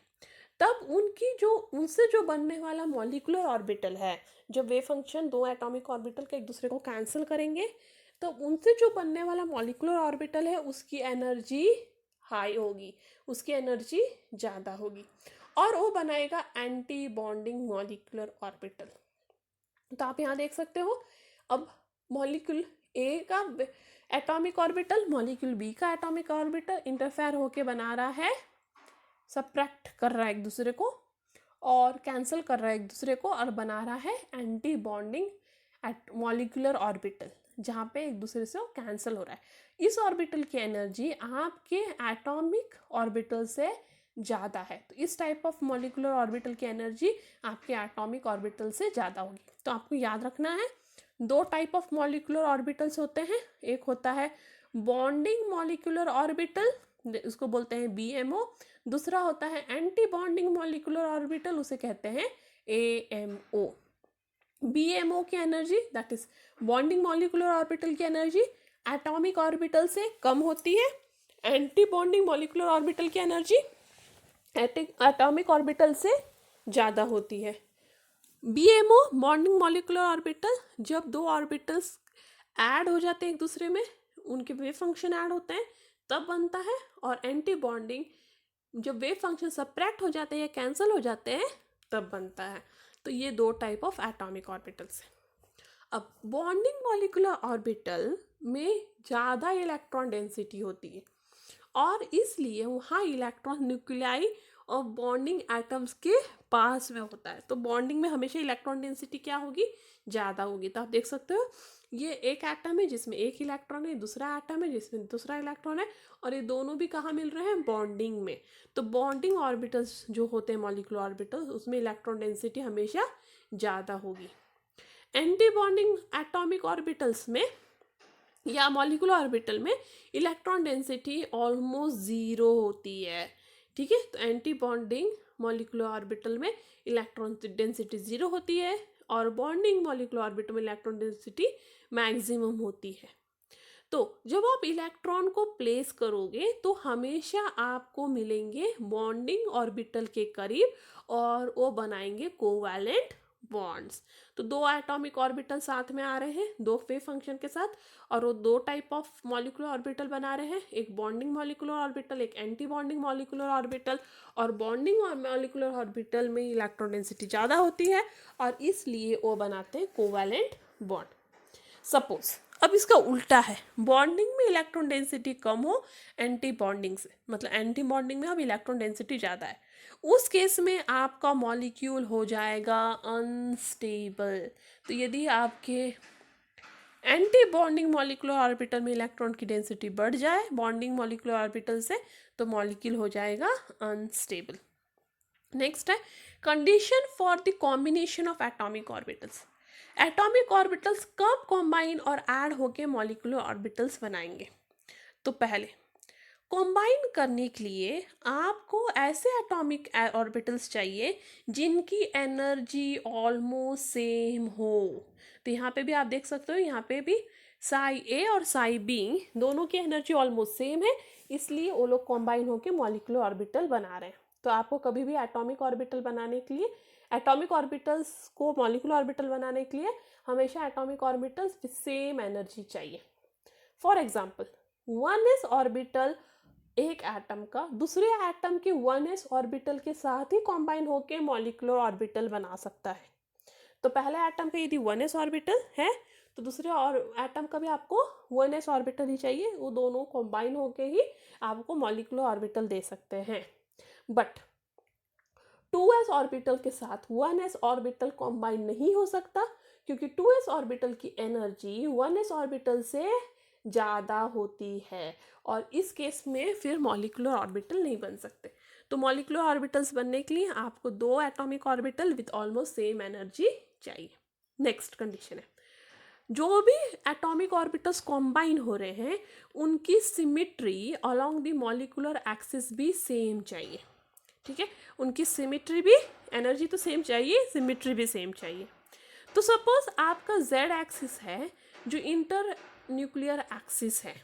तब उनसे जो बनने वाला मॉलिक्यूलर ऑर्बिटल है, जब वेव फंक्शन दो एटॉमिक ऑर्बिटल के एक दूसरे को कैंसिल करेंगे, तो उनसे जो बनने वाला मॉलिक्यूलर ऑर्बिटल है उसकी एनर्जी हाई होगी, उसकी एनर्जी ज़्यादा होगी, और वो बनाएगा एंटी बॉन्डिंग मॉलिक्यूलर ऑर्बिटल। तो आप यहाँ देख सकते हो, अब मॉलिक्यूल ए का एटॉमिक ऑर्बिटल मॉलिक्यूल बी का एटॉमिक ऑर्बिटल इंटरफेयर होके बना रहा है, सब्ट्रैक्ट कर रहा है एक दूसरे को और कैंसिल कर रहा है एक दूसरे को, और बना रहा है एंटी बॉन्डिंग मॉलिक्यूलर ऑर्बिटल, जहाँ पे एक दूसरे से वो कैंसिल हो रहा है। इस ऑर्बिटल की एनर्जी आपके एटॉमिक ऑर्बिटल से ज़्यादा है, तो इस टाइप ऑफ मॉलिक्यूलर ऑर्बिटल की एनर्जी आपके एटॉमिक ऑर्बिटल से ज़्यादा होगी। तो आपको याद रखना है, दो टाइप ऑफ मॉलिक्यूलर ऑर्बिटल्स होते हैं, एक होता है बॉन्डिंग मॉलिक्यूलर ऑर्बिटल, उसको बोलते हैं BMO, दूसरा होता है एंटी बॉन्डिंग मॉलिक्यूलर ऑर्बिटल, उसे कहते हैं AMO। BMO की energy, that is bonding molecular orbital की एनर्जी, एटॉमिक ऑर्बिटल से कम होती है। एंटी बॉन्डिंग मॉलिक्यूलर ऑर्बिटल की एनर्जी एटॉमिक ऑर्बिटल से ज़्यादा होती है। BMO बॉन्डिंग मॉलिक्यूलर ऑर्बिटल, जब दो ऑर्बिटल्स ऐड हो जाते हैं एक दूसरे में, उनके वेव फंक्शन ऐड होते हैं, तब बनता है। और एंटी बॉन्डिंग, जब वेव फंक्शन सब्ट्रैक्ट हो जाते हैं या कैंसिल हो जाते हैं, तब बनता है। तो ये दो टाइप ऑफ एटॉमिक ऑर्बिटल्स हैं। अब बॉन्डिंग मॉलिक्यूलर ऑर्बिटल में ज़्यादा इलेक्ट्रॉन डेंसिटी होती है, और इसलिए वहाँ इलेक्ट्रॉन न्यूक्लियाई और बॉन्डिंग एटम्स के पास में होता है। तो बॉन्डिंग में हमेशा इलेक्ट्रॉन डेंसिटी क्या होगी, ज़्यादा होगी। तो आप देख सकते हो, ये एक एटम है जिसमें एक इलेक्ट्रॉन है, दूसरा एटम है जिसमें दूसरा इलेक्ट्रॉन है, और ये दोनों भी कहाँ मिल रहे हैं, बॉन्डिंग में। तो बॉन्डिंग ऑर्बिटल्स जो होते हैं मॉलिक्यूलर ऑर्बिटल्स, उसमें इलेक्ट्रॉन डेंसिटी हमेशा ज़्यादा होगी। एंटी बॉन्डिंग एटॉमिक ऑर्बिटल्स में या मॉलिक्यूलर ऑर्बिटल में इलेक्ट्रॉन डेंसिटी ऑलमोस्ट ज़ीरो होती है। ठीक है, तो एंटी बॉन्डिंग मॉलिक्यूलर ऑर्बिटल में इलेक्ट्रॉन डेंसिटी ज़ीरो होती है, और बॉन्डिंग मॉलिक्यूलर ऑर्बिटल में इलेक्ट्रॉन डेंसिटी मैक्सिमम होती है। तो जब आप इलेक्ट्रॉन को प्लेस करोगे तो हमेशा आपको मिलेंगे बॉन्डिंग ऑर्बिटल के करीब और वो बनाएंगे कोवैलेंट बॉन्ड्स। तो दो एटॉमिक ऑर्बिटल साथ में आ रहे हैं दो वेव फंक्शन के साथ, और वो दो टाइप ऑफ मॉलिक्यूलर ऑर्बिटल बना रहे हैं, एक बॉन्डिंग मॉलिक्यूलर ऑर्बिटल, एक एंटी बॉन्डिंग मॉलिक्यूलर ऑर्बिटल। और बॉन्डिंग और मॉलिक्यूलर ऑर्बिटल में इलेक्ट्रॉन डेंसिटी ज़्यादा होती है और इसलिए वो बनाते हैं कोवैलेंट बॉन्ड। सपोज अब इसका उल्टा है, बॉन्डिंग में इलेक्ट्रॉन डेंसिटी कम हो एंटी बॉन्डिंग से, मतलब एंटी बॉन्डिंग में अब इलेक्ट्रॉन डेंसिटी ज़्यादा है, उस केस में आपका मॉलिक्यूल हो जाएगा अनस्टेबल। तो यदि आपके एंटी बॉन्डिंग मॉलिक्यूलर ऑर्बिटल में इलेक्ट्रॉन की डेंसिटी बढ़ जाए बॉन्डिंग मॉलिक्यूलर ऑर्बिटल से, तो मॉलिक्यूल हो जाएगा अनस्टेबल। नेक्स्ट है condition for the combination of atomic orbitals. Atomic orbitals कब कॉम्बाइन और ऐड होके मॉलिक्यूलर ऑर्बिटल्स बनाएंगे? तो पहले कॉम्बाइन करने के लिए आपको ऐसे एटॉमिक ऑर्बिटल्स चाहिए जिनकी एनर्जी ऑलमोस्ट सेम हो। तो यहाँ पे भी आप देख सकते हो, यहाँ पे भी साई ए और साई बी दोनों की एनर्जी ऑलमोस्ट सेम है, इसलिए वो लोग कॉम्बाइन होकर मॉलिक्यूलर ऑर्बिटल बना रहे हैं। तो आपको कभी भी एटॉमिक ऑर्बिटल बनाने के लिए, एटॉमिक ऑर्बिटल्स को मॉलिक्यूलर ऑर्बिटल बनाने के लिए हमेशा atomic orbitals with same energy चाहिए। फॉर एग्जाम्पल 1s ऑर्बिटल एक एटम का दूसरे एटम के 1s ऑर्बिटल के साथ ही कॉम्बाइन होकर मॉलिक्यूलर ऑर्बिटल बना सकता है। तो पहले एटम का यदि 1s ऑर्बिटल है तो दूसरे और एटम का भी आपको 1s ऑर्बिटल ही चाहिए, वो दोनों कॉम्बाइन होके ही आपको मॉलिक्यूलर ऑर्बिटल दे सकते हैं। बट 2s ऑर्बिटल के साथ 1s ऑर्बिटल कॉम्बाइन नहीं हो सकता क्योंकि 2s ऑर्बिटल की एनर्जी 1s ऑर्बिटल से ज़्यादा होती है और इस केस में फिर मॉलिक्यूलर ऑर्बिटल नहीं बन सकते। तो मॉलिक्यूलर ऑर्बिटल्स बनने के लिए आपको दो atomic orbital with almost same energy चाहिए। नेक्स्ट कंडीशन है जो भी एटॉमिक ऑर्बिटल्स कॉम्बाइन हो रहे हैं उनकी symmetry along the molecular axis भी सेम चाहिए। ठीक है, उनकी सिमिट्री भी, एनर्जी तो सेम चाहिए, सिमिट्री भी सेम चाहिए। तो सपोज आपका जेड एक्सिस है जो इंटर न्यूक्लियर एक्सिस है,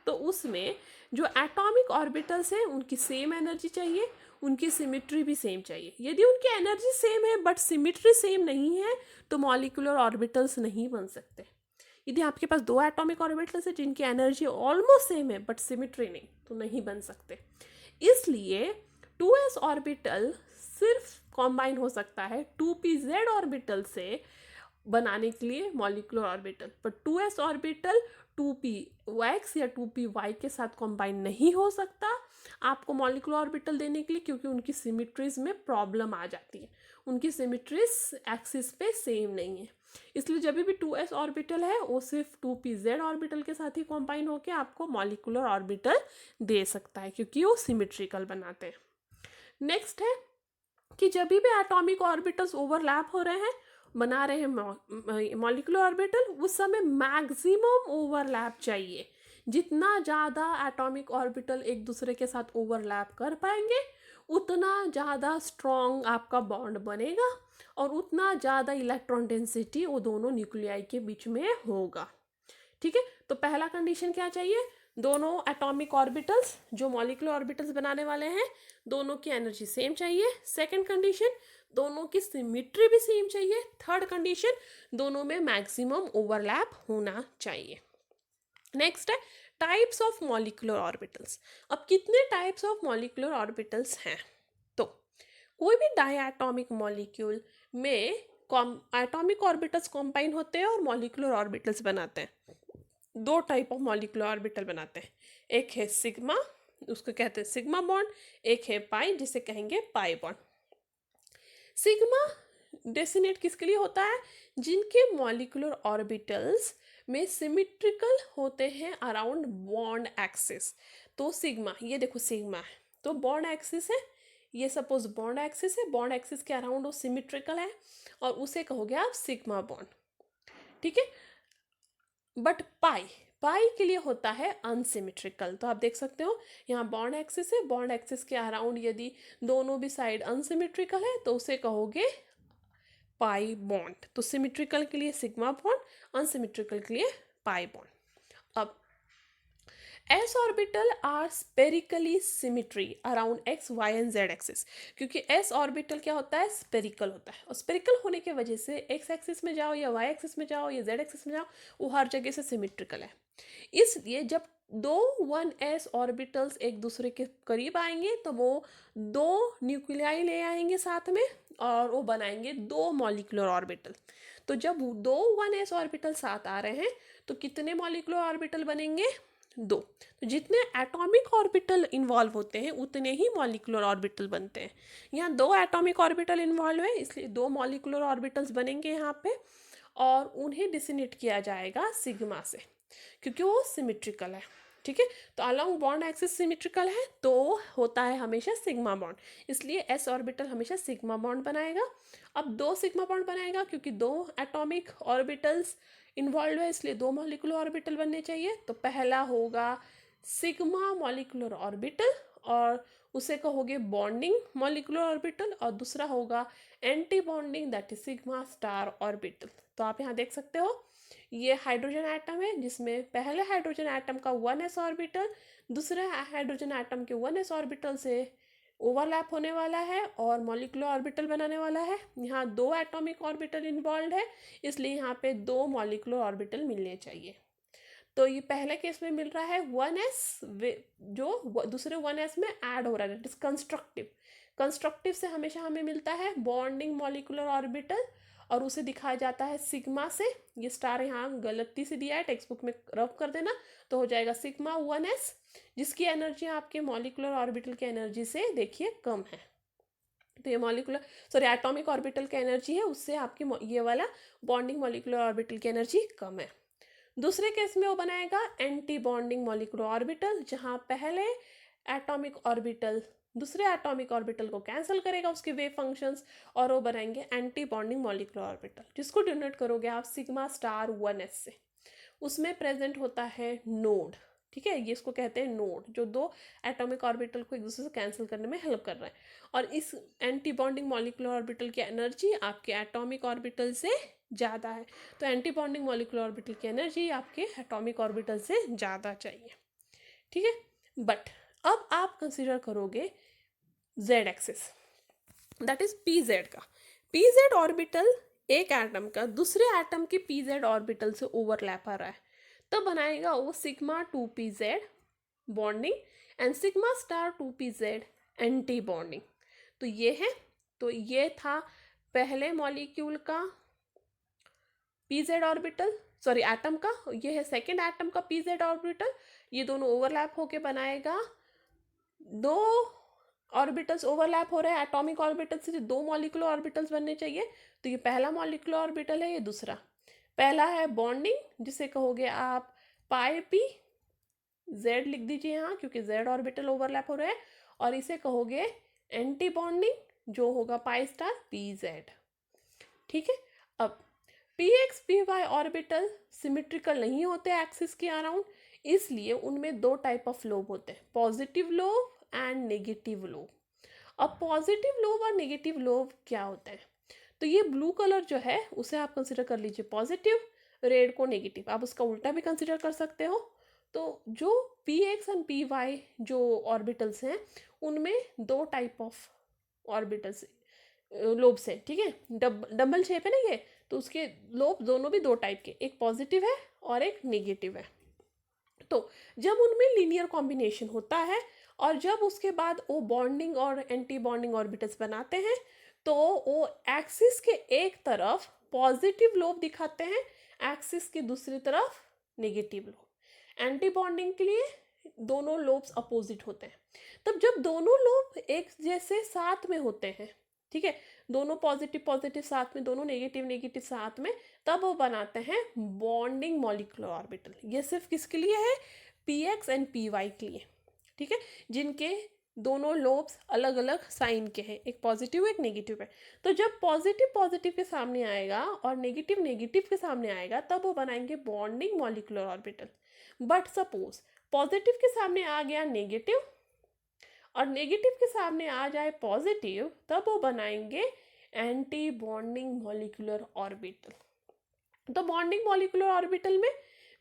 तो उसमें जो एटॉमिक ऑर्बिटल्स हैं उनकी सेम एनर्जी चाहिए, उनकी सिमिट्री भी सेम चाहिए। यदि उनकी एनर्जी सेम है बट सिमिट्री सेम नहीं है तो मॉलिक्यूलर ऑर्बिटल्स नहीं बन सकते। यदि आपके पास दो एटॉमिक ऑर्बिटल्स है जिनकी एनर्जी ऑलमोस्ट सेम है बट सिमिट्री नहीं, तो नहीं बन सकते। इसलिए 2s ऑर्बिटल सिर्फ कॉम्बाइन हो सकता है 2pz ऑर्बिटल से बनाने के लिए मॉलिक्यूलर ऑर्बिटल, पर 2s ऑर्बिटल 2px या 2py के साथ कॉम्बाइन नहीं हो सकता आपको मॉलिक्यूलर ऑर्बिटल देने के लिए, क्योंकि उनकी सिमिट्रीज में प्रॉब्लम आ जाती है, उनकी सिमिट्रीज एक्सिस पे सेम नहीं है। इसलिए जब भी 2s ऑर्बिटल है वो सिर्फ 2pz ऑर्बिटल के साथ ही कॉम्बाइन होकर आपको मॉलिक्यूलर ऑर्बिटल दे सकता है क्योंकि वो सिमिट्रिकल बनाते हैं। नेक्स्ट है कि जब भी एटॉमिक ऑर्बिटल्स ओवरलैप हो रहे हैं, बना रहे हैं मॉलिक्यूलर ऑर्बिटल, उस समय मैक्सिमम ओवरलैप चाहिए। जितना ज़्यादा एटॉमिक ऑर्बिटल एक दूसरे के साथ ओवरलैप कर पाएंगे उतना ज़्यादा स्ट्रॉन्ग आपका बॉन्ड बनेगा और उतना ज़्यादा इलेक्ट्रॉन डेंसिटी वो दोनों न्यूक्लियाई के बीच में होगा। ठीक है, तो पहला कंडीशन क्या चाहिए, दोनों एटॉमिक ऑर्बिटल्स जो मॉलिक्यूलर ऑर्बिटल्स बनाने वाले हैं दोनों की एनर्जी सेम चाहिए। सेकंड कंडीशन, दोनों की सिमिट्री भी सेम चाहिए। थर्ड कंडीशन, दोनों में मैक्सिमम ओवरलैप होना चाहिए। नेक्स्ट है टाइप्स ऑफ मॉलिक्यूलर ऑर्बिटल्स। अब कितने टाइप्स ऑफ मॉलिक्यूलर ऑर्बिटल्स हैं? तो कोई भी डायटॉमिक मॉलिक्यूल में एटॉमिक ऑर्बिटल्स कॉम्बाइन होते हैं और मॉलिक्यूलर ऑर्बिटल्स बनाते हैं। दो टाइप ऑफ मॉलिक्यूलर ऑर्बिटल बनाते हैं, एक है सिग्मा, उसको कहते हैं सिग्मा बॉन्ड, एक है पाई जिसे कहेंगे पाई बॉन्ड। सिग्मा डेसिनेट किसके लिए होता है, जिनके मॉलिक्यूलर ऑर्बिटल्स में सिमिट्रिकल होते हैं अराउंड बॉन्ड एक्सिस। तो सिग्मा, ये देखो सिग्मा है तो बॉन्ड एक्सिस है, ये सपोज बॉन्ड एक्सिस है, बॉन्ड एक्सिस के अराउंड वो सिमिट्रिकल है और उसे कहोगे आप सिग्मा बॉन्ड। ठीक है, बट पाई के लिए होता है अनसिमेट्रिकल। तो आप देख सकते हो यहाँ बॉन्ड एक्सिस है, बॉन्ड एक्सिस के अराउंड यदि दोनों भी साइड अनसिमेट्रिकल है तो उसे कहोगे पाई बॉन्ड। तो सिमेट्रिकल के लिए सिग्मा बॉन्ड, अनसिमेट्रिकल के लिए पाई बॉन्ड। अब s orbital are spherically symmetry around x y and z axis, क्योंकि s ऑर्बिटल क्या होता है, स्पेरिकल होता है, और स्पेरिकल होने की वजह से x एक्सिस में जाओ या y एक्सिस में जाओ या z एक्सिस में जाओ, वो हर जगह से सिमिट्रिकल है। इसलिए जब दो 1s ऑर्बिटल्स एक दूसरे के करीब आएंगे तो वो दो न्यूक्लियाई ले आएंगे साथ में और वो बनाएंगे दो मॉलिक्यूलर ऑर्बिटल। तो जब दो 1s ऑर्बिटल साथ आ रहे हैं तो कितने मॉलिक्यूलर ऑर्बिटल बनेंगे, दो। तो जितने एटॉमिक ऑर्बिटल इन्वॉल्व होते हैं उतने ही मॉलिक्यूलर ऑर्बिटल बनते हैं। यहाँ दो एटॉमिक ऑर्बिटल इन्वॉल्व है इसलिए दो मॉलिक्यूलर ऑर्बिटल्स बनेंगे यहाँ पे, और उन्हें डिसिनेट किया जाएगा सिग्मा से क्योंकि वो सिमेट्रिकल है। ठीक है, तो अलोंग बॉन्ड एक्सिस सिमेट्रिकल है तो होता है हमेशा सिग्मा बॉन्ड, इसलिए एस ऑर्बिटल हमेशा सिग्मा बॉन्ड बनाएगा। अब दो सिग्मा बॉन्ड बनाएगा क्योंकि दो एटॉमिक ऑर्बिटल्स इन्वॉल्व है इसलिए दो मॉलिक्यूलर ऑर्बिटल बनने चाहिए। तो पहला होगा सिग्मा मॉलिक्यूलर ऑर्बिटल और उसे कहोगे बॉन्डिंग मॉलिक्यूलर ऑर्बिटल, और दूसरा होगा anti bonding that is sigma star orbital. तो आप यहाँ देख सकते हो ये हाइड्रोजन एटम है जिसमें पहले हाइड्रोजन एटम का 1s ऑर्बिटल दूसरे हाइड्रोजन एटम के 1s ऑर्बिटल से ओवरलैप होने वाला है और मॉलिक्यूलर ऑर्बिटल बनाने वाला है। यहाँ दो एटॉमिक ऑर्बिटल इन्वॉल्व है इसलिए यहाँ पे दो मॉलिक्यूलर ऑर्बिटल मिलने चाहिए। तो ये पहले केस में मिल रहा है 1s जो दूसरे 1s में ऐड हो रहा है, कंस्ट्रक्टिव। कंस्ट्रक्टिव से हमेशा हमें मिलता है बॉन्डिंग मॉलिक्यूलर ऑर्बिटल और उसे दिखाया जाता है सिग्मा से। ये स्टार यहाँ गलती से दिया है, टेक्स्ट बुक में रफ कर देना तो हो जाएगा सिग्मा 1s, जिसकी एनर्जी आपके मॉलिक्यूलर ऑर्बिटल की एनर्जी से देखिए कम है। तो ये एटॉमिक ऑर्बिटल की एनर्जी है उससे आपकी ये वाला बॉन्डिंग मॉलिक्यूलर ऑर्बिटल की एनर्जी कम है। दूसरे केस में वो बनाएगा एंटी बॉन्डिंग मॉलिक्यूलर ऑर्बिटल, जहाँ पहले एटॉमिक ऑर्बिटल दूसरे एटॉमिक ऑर्बिटल को कैंसिल करेगा उसके वेव फंक्शंस और वो बनाएंगे एंटी बॉन्डिंग मॉलिक्यूलर ऑर्बिटल, जिसको डिनोट करोगे आप सिग्मा स्टार 1s से। उसमें प्रेजेंट होता है नोड। ठीक है, ये इसको कहते हैं नोड, जो दो एटॉमिक ऑर्बिटल को एक दूसरे से कैंसिल करने में हेल्प कर रहा है। और इस एंटी बॉन्डिंग मॉलिक्यूलर ऑर्बिटल की एनर्जी आपके एटॉमिक ऑर्बिटल से ज़्यादा है। तो एंटी बॉन्डिंग मॉलिक्यूलर ऑर्बिटल की एनर्जी आपके एटॉमिक ऑर्बिटल से ज़्यादा चाहिए। ठीक है, बट अब आप कंसिडर करोगे z axis, that is pz का। pz ऑर्बिटल एक एटम का दूसरे एटम के pz ऑर्बिटल से ओवरलैप आ रहा है, तब बनाएगा वो sigma 2pz bonding and sigma star 2pz anti bonding. तो ये है, तो ये था पहले मॉलिक्यूल का pz ऑर्बिटल, सॉरी एटम का, ये है सेकेंड एटम का pz ऑर्बिटल। ये दोनों ओवरलैप होके बनाएगा दो ऑर्बिटल्स ओवरलैप हो रहे हैं एटॉमिक ऑर्बिटल से, दो मॉलिक्यूलर ऑर्बिटल्स बनने चाहिए। तो ये पहला मॉलिक्यूलर ऑर्बिटल है, ये दूसरा। पहला है बॉन्डिंग जिसे कहोगे आप पाई पी, z लिख दीजिए यहाँ क्योंकि z ऑर्बिटल ओवरलैप हो रहे हैं, और इसे कहोगे एंटी बॉन्डिंग जो होगा पाई स्टार pz। ठीक है, अब px py ऑर्बिटल सिमेट्रिकल नहीं होते एक्सिस के अराउंड, इसलिए उनमें दो टाइप ऑफ लोब होते हैं, positive lobe and negative lobe. अब पॉजिटिव लोब और नेगेटिव लोब क्या होता है, तो ये ब्लू कलर जो है उसे आप कंसिडर कर लीजिए पॉजिटिव, रेड को नेगेटिव, आप उसका उल्टा भी कंसिडर कर सकते हो। तो जो px एंड py जो ऑर्बिटल्स हैं उनमें दो टाइप ऑफ ऑर्बिटल्स लोब्स हैं। ठीक है, डबल शेप है ना ये, तो उसके लोब दोनों भी दो टाइप के, एक पॉजिटिव है और एक नेगेटिव है। तो जब उनमें लीनियर कॉम्बिनेशन होता है और जब उसके बाद वो बॉन्डिंग और एंटी बॉन्डिंग ऑर्बिटल्स बनाते हैं तो वो एक्सिस के एक तरफ पॉजिटिव लोब दिखाते हैं, एक्सिस के दूसरी तरफ नेगेटिव लोब। एंटी बॉन्डिंग के लिए दोनों लोब्स अपोजिट होते हैं। तब जब दोनों लोब एक जैसे साथ में होते हैं, ठीक है, दोनों पॉजिटिव पॉजिटिव साथ में, दोनों नेगेटिव नेगेटिव साथ में, तब वो बनाते हैं बॉन्डिंग मॉलिक्यूलर ऑर्बिटल। ये सिर्फ किसके लिए है, px एंड py के लिए। ठीक है, जिनके दोनों लोब्स अलग अलग साइन के हैं, एक पॉजिटिव एक नेगेटिव है। तो जब पॉजिटिव पॉजिटिव के सामने आएगा और नेगेटिव नेगेटिव के सामने आएगा तब वो बनाएंगे bonding molecular orbital. But suppose positive के सामने आ गया नेगेटिव और नेगेटिव के सामने आ जाए पॉजिटिव, तब वो बनाएंगे एंटी बॉन्डिंग मॉलिक्यूलर ऑर्बिटल। तो बॉन्डिंग मॉलिक्यूलर ऑर्बिटल में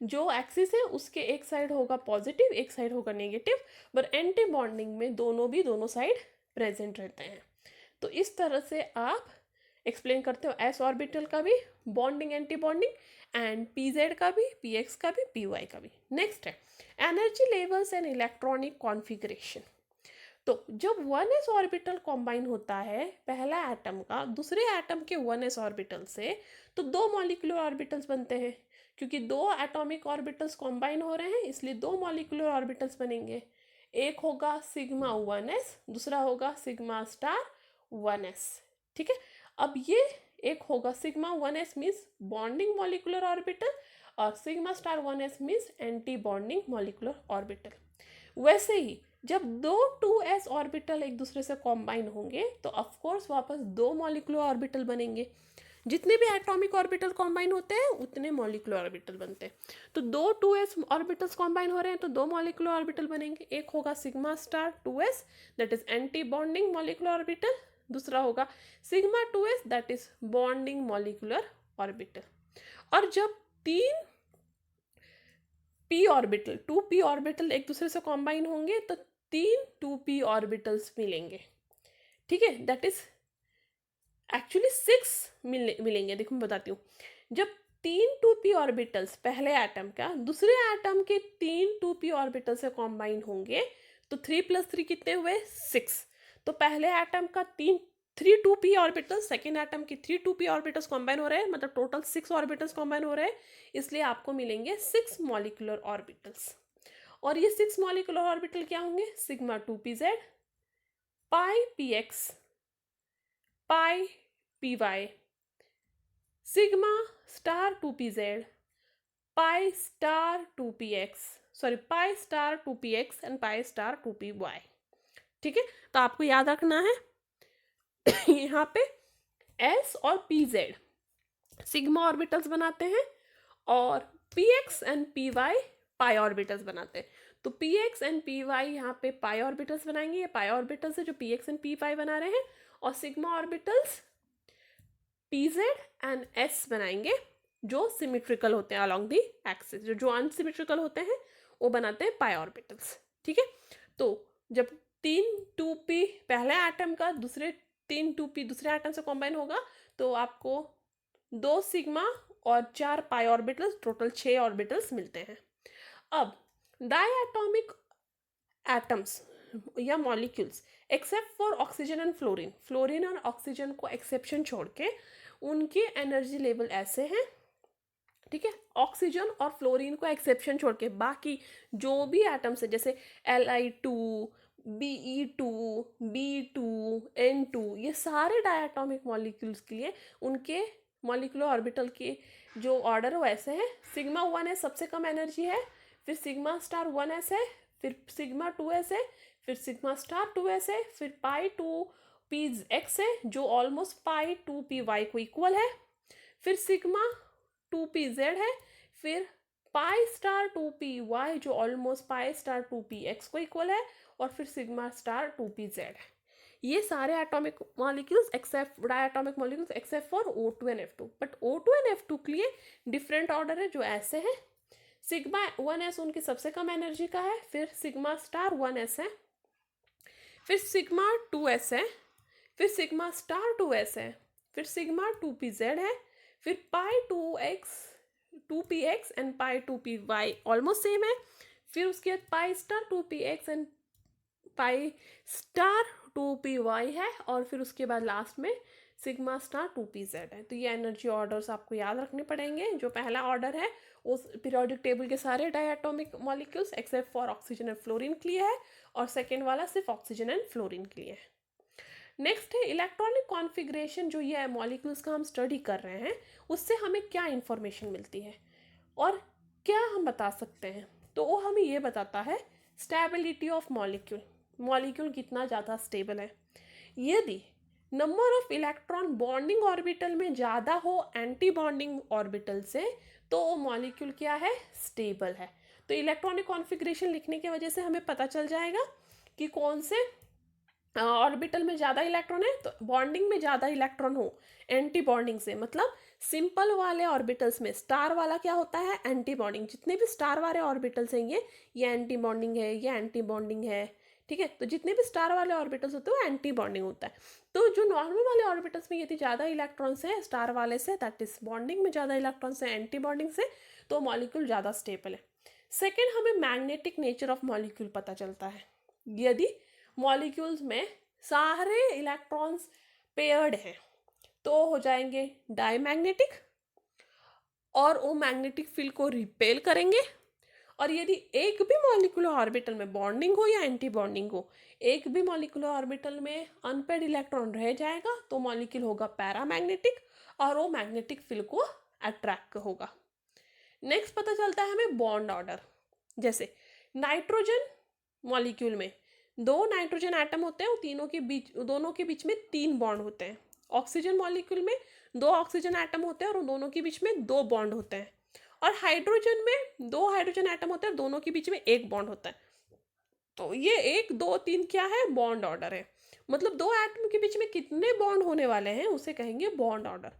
जो एक्सिस है उसके एक साइड होगा पॉजिटिव, एक साइड होगा नेगेटिव, पर एंटी बॉन्डिंग में दोनों साइड प्रेजेंट रहते हैं। तो इस तरह से आप एक्सप्लेन करते हो एस ऑर्बिटल का भी bonding anti bonding and P Z का भी, पी एक्स का भी, पी वाई का भी। नेक्स्ट है energy levels and electronic configuration. तो जब 1s ऑर्बिटल कॉम्बाइन होता है पहला एटम का दूसरे एटम के 1s ऑर्बिटल से, तो दो मॉलिक्यूलर ऑर्बिटल्स बनते हैं। क्योंकि दो एटॉमिक ऑर्बिटल्स कॉम्बाइन हो रहे हैं इसलिए दो मॉलिक्यूलर ऑर्बिटल्स बनेंगे। एक होगा सिग्मा 1s, दूसरा होगा सिग्मा स्टार 1s। ठीक है, अब ये एक होगा sigma 1s means bonding molecular orbital और sigma star 1s means anti bonding molecular orbital. वैसे ही जब दो 2s ऑर्बिटल एक दूसरे से कॉम्बाइन होंगे तो ऑफ कोर्स वापस दो मॉलिक्यूलर ऑर्बिटल बनेंगे। जितने भी एटॉमिक ऑर्बिटल कॉम्बाइन होते हैं उतने मॉलिक्यूलर ऑर्बिटल बनते हैं। तो दो 2s ऑर्बिटल्स कॉम्बाइन हो रहे हैं तो दो मॉलिक्यूलर ऑर्बिटल बनेंगे। एक होगा sigma star 2s that is anti bonding molecular orbital, दूसरा होगा sigma 2s that is bonding molecular orbital. और जब तीन p ऑर्बिटल 2p ऑर्बिटल एक दूसरे से कॉम्बाइन होंगे तो तीन 2p ऑर्बिटल्स मिलेंगे। ठीक है, दैट इज एक्चुअली 6 मिलेंगे। देखो मैं बताती हूँ, जब तीन 2p ऑर्बिटल्स पहले एटम का दूसरे एटम के तीन 2p ऑर्बिटल से कॉम्बाइन होंगे तो 3 + 3 कितने हुए 6। तो पहले एटम का 3 2p ऑर्बिटल्स, सेकेंड एटम की 3 2p ऑर्बिटल्स कॉम्बाइन हो रहे हैं, मतलब टोटल 6 ऑर्बिटल्स कॉम्बाइन हो रहे हैं, इसलिए आपको मिलेंगे 6 मॉलिक्यूलर ऑर्बिटल्स। और ये 6 मॉलिक्यूलर ऑर्बिटल क्या होंगे, sigma 2pz, pi px, pi py, sigma star 2pz, pi star 2px, sorry pi star 2px and pi star 2py। ठीक है, तो आपको याद रखना है यहाँ पे s और pz सिग्मा ऑर्बिटल्स बनाते हैं और px and py pi orbitals बनाते हैं। तो px एंड py यहाँ पे पाई ऑर्बिटल्स बनाएंगे, ये पाई ऑर्बिटल्स है जो px एंड py बना रहे हैं, और sigma orbitals pz and s बनाएंगे जो सिमेट्रिकल होते हैं अलॉन्ग दी एक्सिस। जो अनसिमेट्रिकल होते हैं वो बनाते हैं पाई ऑर्बिटल्स। ठीक है, तो जब तीन 2p पहले एटम का दूसरे तीन 2p दूसरे एटम से कॉम्बाइन होगा तो आपको 2 सिग्मा और 4 पाई ऑर्बिटल्स, टोटल 6 ऑर्बिटल्स मिलते हैं। अब डायटॉमिक एटम्स या molecules except for oxygen and fluorine, fluorine और ऑक्सीजन को एक्सेप्शन छोड़ के उनके एनर्जी लेवल ऐसे हैं। ठीक है, ऑक्सीजन और फ्लोरीन को एक्सेप्शन छोड़ के बाकी जो भी एटम्स है जैसे Li2, Be2, B2, N2, ये सारे डायटॉमिक मॉलिक्यूल्स के लिए उनके मॉलिक्यूलर ऑर्बिटल के जो ऑर्डर है वैसे है। सिग्मा 1s सबसे कम एनर्जी है, फिर सिग्मा स्टार 1s है, फिर सिग्मा 2s है, फिर सिग्मा स्टार 2s है, फिर पाई 2px है जो ऑलमोस्ट पाई 2py को इक्वल है, फिर सिग्मा 2pz है, फिर पाई स्टार 2py जो ऑलमोस्ट पाई स्टार 2px को इक्वल है, और फिर सिग्मा स्टार 2pz है। ये सारे atomic molecules except diatomic molecules except for O2 and F2। But O2 and F2 के लिए डिफरेंट ऑर्डर है जो ऐसे है। सिग्मा 1s उनकी सबसे कम एनर्जी का है, फिर सिग्मा स्टार 1s है, फिर सिग्मा 2s है, फिर सिग्मा स्टार 2s है, फिर सिग्मा 2pz है, फिर पाई 2px and pi 2py almost same है, फिर उसके बाद pi star 2px and pi star 2py है, और फिर उसके बाद लास्ट में सिग्मा स्टार 2pz है। तो ये एनर्जी ऑर्डर्स आपको याद रखने पड़ेंगे। जो पहला ऑर्डर है उस पीरियोडिक टेबल के सारे diatomic molecules except for oxygen and fluorine के लिए है, और सेकेंड वाला सिर्फ ऑक्सीजन एंड फ्लोरीन के लिए है। नेक्स्ट है इलेक्ट्रॉनिक कॉन्फ़िगरेशन। जो ये मॉलिक्यूल्स का हम स्टडी कर रहे हैं उससे हमें क्या इंफॉर्मेशन मिलती है और क्या हम बता सकते हैं, तो वो हमें ये बताता है स्टेबिलिटी ऑफ मॉलिक्यूल, मॉलिक्यूल कितना ज़्यादा स्टेबल है। यदि number of electron bonding orbital में ज़्यादा हो एंटी बॉन्डिंग ऑर्बिटल से तो वो मॉलिक्यूल क्या है, स्टेबल है। तो इलेक्ट्रॉनिक कॉन्फ़िगरेशन लिखने की वजह से हमें पता चल जाएगा कि कौन से ऑर्बिटल में ज़्यादा इलेक्ट्रॉन है। तो बॉन्डिंग में ज़्यादा इलेक्ट्रॉन हो एंटी बॉन्डिंग से, मतलब सिंपल वाले ऑर्बिटल्स में स्टार वाला क्या होता है, एंटी बॉन्डिंग। जितने भी स्टार वाले ऑर्बिटल्स हैं ये एंटी बॉन्डिंग है, ये एंटी बॉन्डिंग है, ठीक है। तो जितने भी स्टार वाले ऑर्बिटल्स होते हैं वो एंटी बॉन्डिंग होता है। तो जो नॉर्मल वाले ऑर्बिटल्स में यदि ज़्यादा इलेक्ट्रॉन्स हैं स्टार वाले से, दैट इज बॉन्डिंग में ज़्यादा इलेक्ट्रॉन्स हैं एंटी बॉन्डिंग से, तो मॉलिक्यूल ज़्यादा स्टेबल है। सेकेंड, हमें मैग्नेटिक नेचर ऑफ मॉलिक्यूल पता चलता है। यदि मॉलिक्यूल्स में सारे इलेक्ट्रॉन्स पेयर्ड हैं तो हो जाएंगे डायमैग्नेटिक और वो मैग्नेटिक फील्ड को रिपेल करेंगे। और यदि एक भी मॉलिक्यूलर ऑर्बिटल में बॉन्डिंग हो या एंटी बॉन्डिंग हो, एक भी मॉलिक्यूलर ऑर्बिटल में अनपेयर्ड इलेक्ट्रॉन रह जाएगा तो मॉलिक्यूल होगा पैरामैग्नेटिक और वो मैग्नेटिक फील्ड को अट्रैक्ट होगा। नेक्स्ट पता चलता है हमें बॉन्ड ऑर्डर। जैसे नाइट्रोजन मॉलिक्यूल में दो नाइट्रोजन एटम होते हैं, दोनों के बीच में 3 बॉन्ड होते हैं। ऑक्सीजन मॉलिक्यूल में 2 ऑक्सीजन एटम होते हैं और दोनों के बीच में 2 बॉन्ड होते हैं। और हाइड्रोजन में 2 हाइड्रोजन एटम होते हैं और दोनों के बीच में 1 बॉन्ड होता है। तो ये 1 2 3 क्या है, बॉन्ड ऑर्डर है। मतलब 2 एटम के बीच में कितने बॉन्ड होने वाले हैं उसे कहेंगे बॉन्ड ऑर्डर।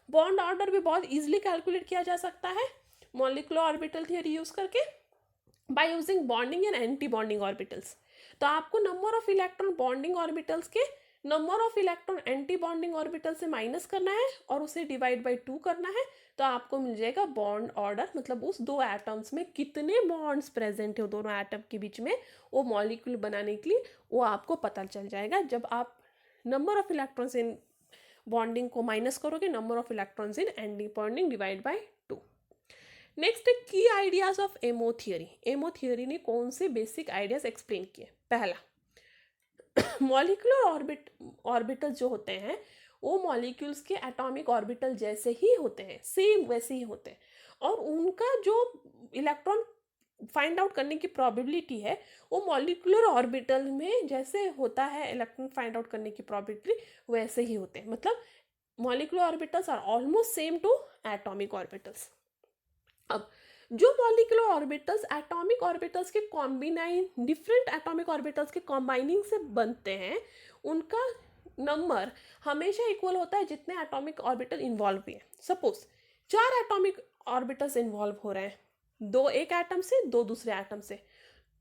बॉन्ड ऑर्डर भी बहुत इजीली कैलकुलेट किया जा सकता है मॉलिक्यूलर ऑर्बिटल थ्योरी यूज करके, by using bonding and anti bonding orbitals. तो आपको number of electron bonding orbitals के number of electron anti bonding orbital से माइनस करना है और उसे डिवाइड बाय 2 करना है, तो आपको मिल जाएगा बॉन्ड ऑर्डर। मतलब उस 2 एटम्स में कितने बॉन्ड्स प्रेजेंट है दोनों एटम के बीच में वो मॉलिक्यूल बनाने के लिए, वो आपको पता चल जाएगा जब आप number of electrons in bonding को माइनस करोगे number of electrons in anti bonding divide by 2। Next है key ideas of MO theory. MO theory ने कौन से बेसिक आइडियाज एक्सप्लेन किए। पहला, मॉलिक्यूलर ऑर्बिटल जो होते हैं वो मॉलिक्यूल्स के एटॉमिक ऑर्बिटल जैसे ही होते हैं, सेम वैसे ही होते हैं। और उनका जो इलेक्ट्रॉन फाइंड आउट करने की प्रोबेबिलिटी है वो मॉलिक्यूलर ऑर्बिटल में जैसे होता है इलेक्ट्रॉन फाइंड आउट करने की प्रोबेबिलिटी वैसे ही होते हैं। मतलब molecular orbitals are almost same to atomic orbitals. अब जो मॉलिक्यूलर ऑर्बिटल्स एटॉमिक ऑर्बिटल्स के कॉम्बिनाइन डिफरेंट एटॉमिक ऑर्बिटल्स के कॉम्बाइनिंग से बनते हैं उनका नंबर हमेशा इक्वल होता है जितने एटॉमिक ऑर्बिटल इन्वॉल्व हुए हैं। सपोज 4 एटॉमिक ऑर्बिटल्स इन्वॉल्व हो रहे हैं, 2 एक एटम से 2 दूसरे एटम से,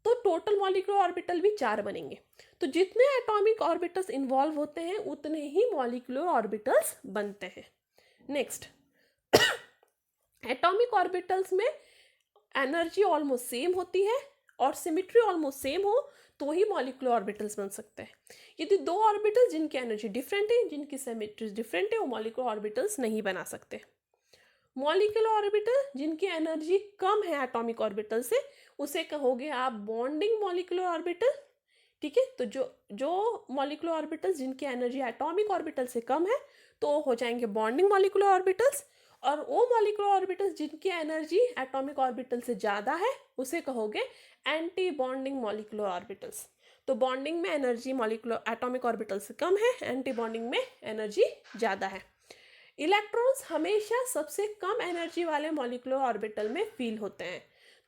तो टोटल मॉलिक्यूलर ऑर्बिटल भी 4 बनेंगे। तो जितने एटॉमिक ऑर्बिटल्स इन्वॉल्व होते हैं उतने ही मॉलिक्यूलर ऑर्बिटल्स बनते हैं। नेक्स्ट, एटॉमिक ऑर्बिटल्स में एनर्जी ऑलमोस्ट सेम होती है और सिमेट्री ऑलमोस्ट सेम हो तो ही मॉलिक्यूलर ऑर्बिटल्स बन सकते हैं। यदि 2 ऑर्बिटल्स जिनकी एनर्जी डिफरेंट है, जिनकी सिमेट्री डिफरेंट है, वो मॉलिक्यूलर ऑर्बिटल्स नहीं बना सकते। मॉलिक्यूलर ऑर्बिटल जिनकी एनर्जी कम है एटॉमिक ऑर्बिटल से उसे कहोगे आप बॉन्डिंग मॉलिक्यूलर ऑर्बिटल, ठीक है। तो जो मॉलिक्यूलर ऑर्बिटल्स जिनकी एनर्जी एटॉमिक ऑर्बिटल से कम है तो हो जाएंगे बॉन्डिंग मॉलिक्यूलर ऑर्बिटल्स। और वो मॉलिक्यूलर ऑर्बिटल्स जिनकी एनर्जी एटॉमिक ऑर्बिटल से ज़्यादा है उसे कहोगे एंटी बॉन्डिंग मॉलिक्यूलर ऑर्बिटल्स। तो बॉन्डिंग में एनर्जी मॉलिक्यूलर एटॉमिक ऑर्बिटल से कम है, एंटी बॉन्डिंग में एनर्जी ज़्यादा है। इलेक्ट्रॉन्स हमेशा सबसे कम एनर्जी वाले मॉलिक्यूलर ऑर्बिटल में फील होते हैं।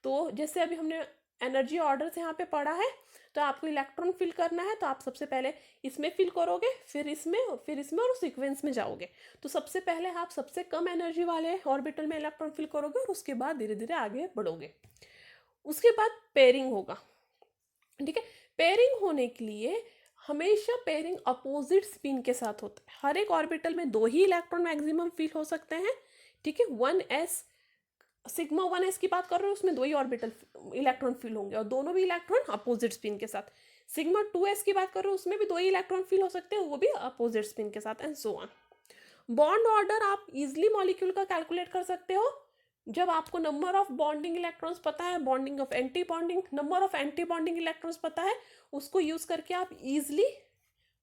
तो जैसे अभी हमने एनर्जी ऑर्डर से यहाँ पे पढ़ा है, तो आपको इलेक्ट्रॉन फिल करना है तो आप सबसे पहले इसमें फिल करोगे, फिर इसमें और सीक्वेंस में जाओगे। तो सबसे पहले आप सबसे कम एनर्जी वाले ऑर्बिटल में इलेक्ट्रॉन फिल करोगे और उसके बाद धीरे धीरे आगे बढ़ोगे। उसके बाद पेयरिंग होगा, ठीक है। पेयरिंग होने के लिए हमेशा पेयरिंग अपोजिट स्पिन के साथ होता है। हर एक ऑर्बिटल में 2 ही इलेक्ट्रॉन मैक्सिमम फिल हो सकते हैं, ठीक है। 1s सिग्मा 1s की बात कर रहे हो उसमें 2 ही ऑर्बिटल इलेक्ट्रॉन फिल होंगे और दोनों भी इलेक्ट्रॉन अपोजिट स्पिन के साथ। सिग्मा 2s की बात कर रहे हो उसमें भी 2 ही इलेक्ट्रॉन फिल हो सकते हैं, वो भी अपोजिट स्पिन के साथ, and so on. Bond order आप इजिली मॉलिक्यूल का कैलकुलेट कर सकते हो जब आपको नंबर ऑफ बॉन्डिंग इलेक्ट्रॉन्स पता है, bonding of anti bonding, number of anti bonding electrons पता है, उसको यूज करके आप इजिली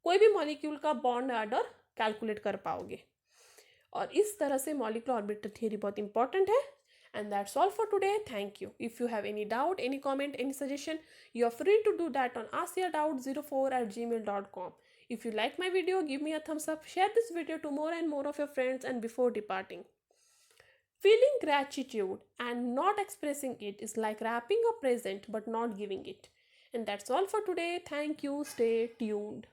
कोई भी मॉलिक्यूल का बॉन्ड ऑर्डर कैलकुलेट कर पाओगे। और इस तरह से मॉलिक्यूलर ऑर्बिटल थियरी बहुत इंपॉर्टेंट है। And that's all for today. Thank you. If you have any doubt, any comment, any suggestion, you are free to do that on askyourdoubt04@gmail.com. If you like my video, give me a thumbs up. Share this video to more and more of your friends and before departing. Feeling gratitude and not expressing it is like wrapping a present but not giving it. And that's all for today. Thank you. Stay tuned.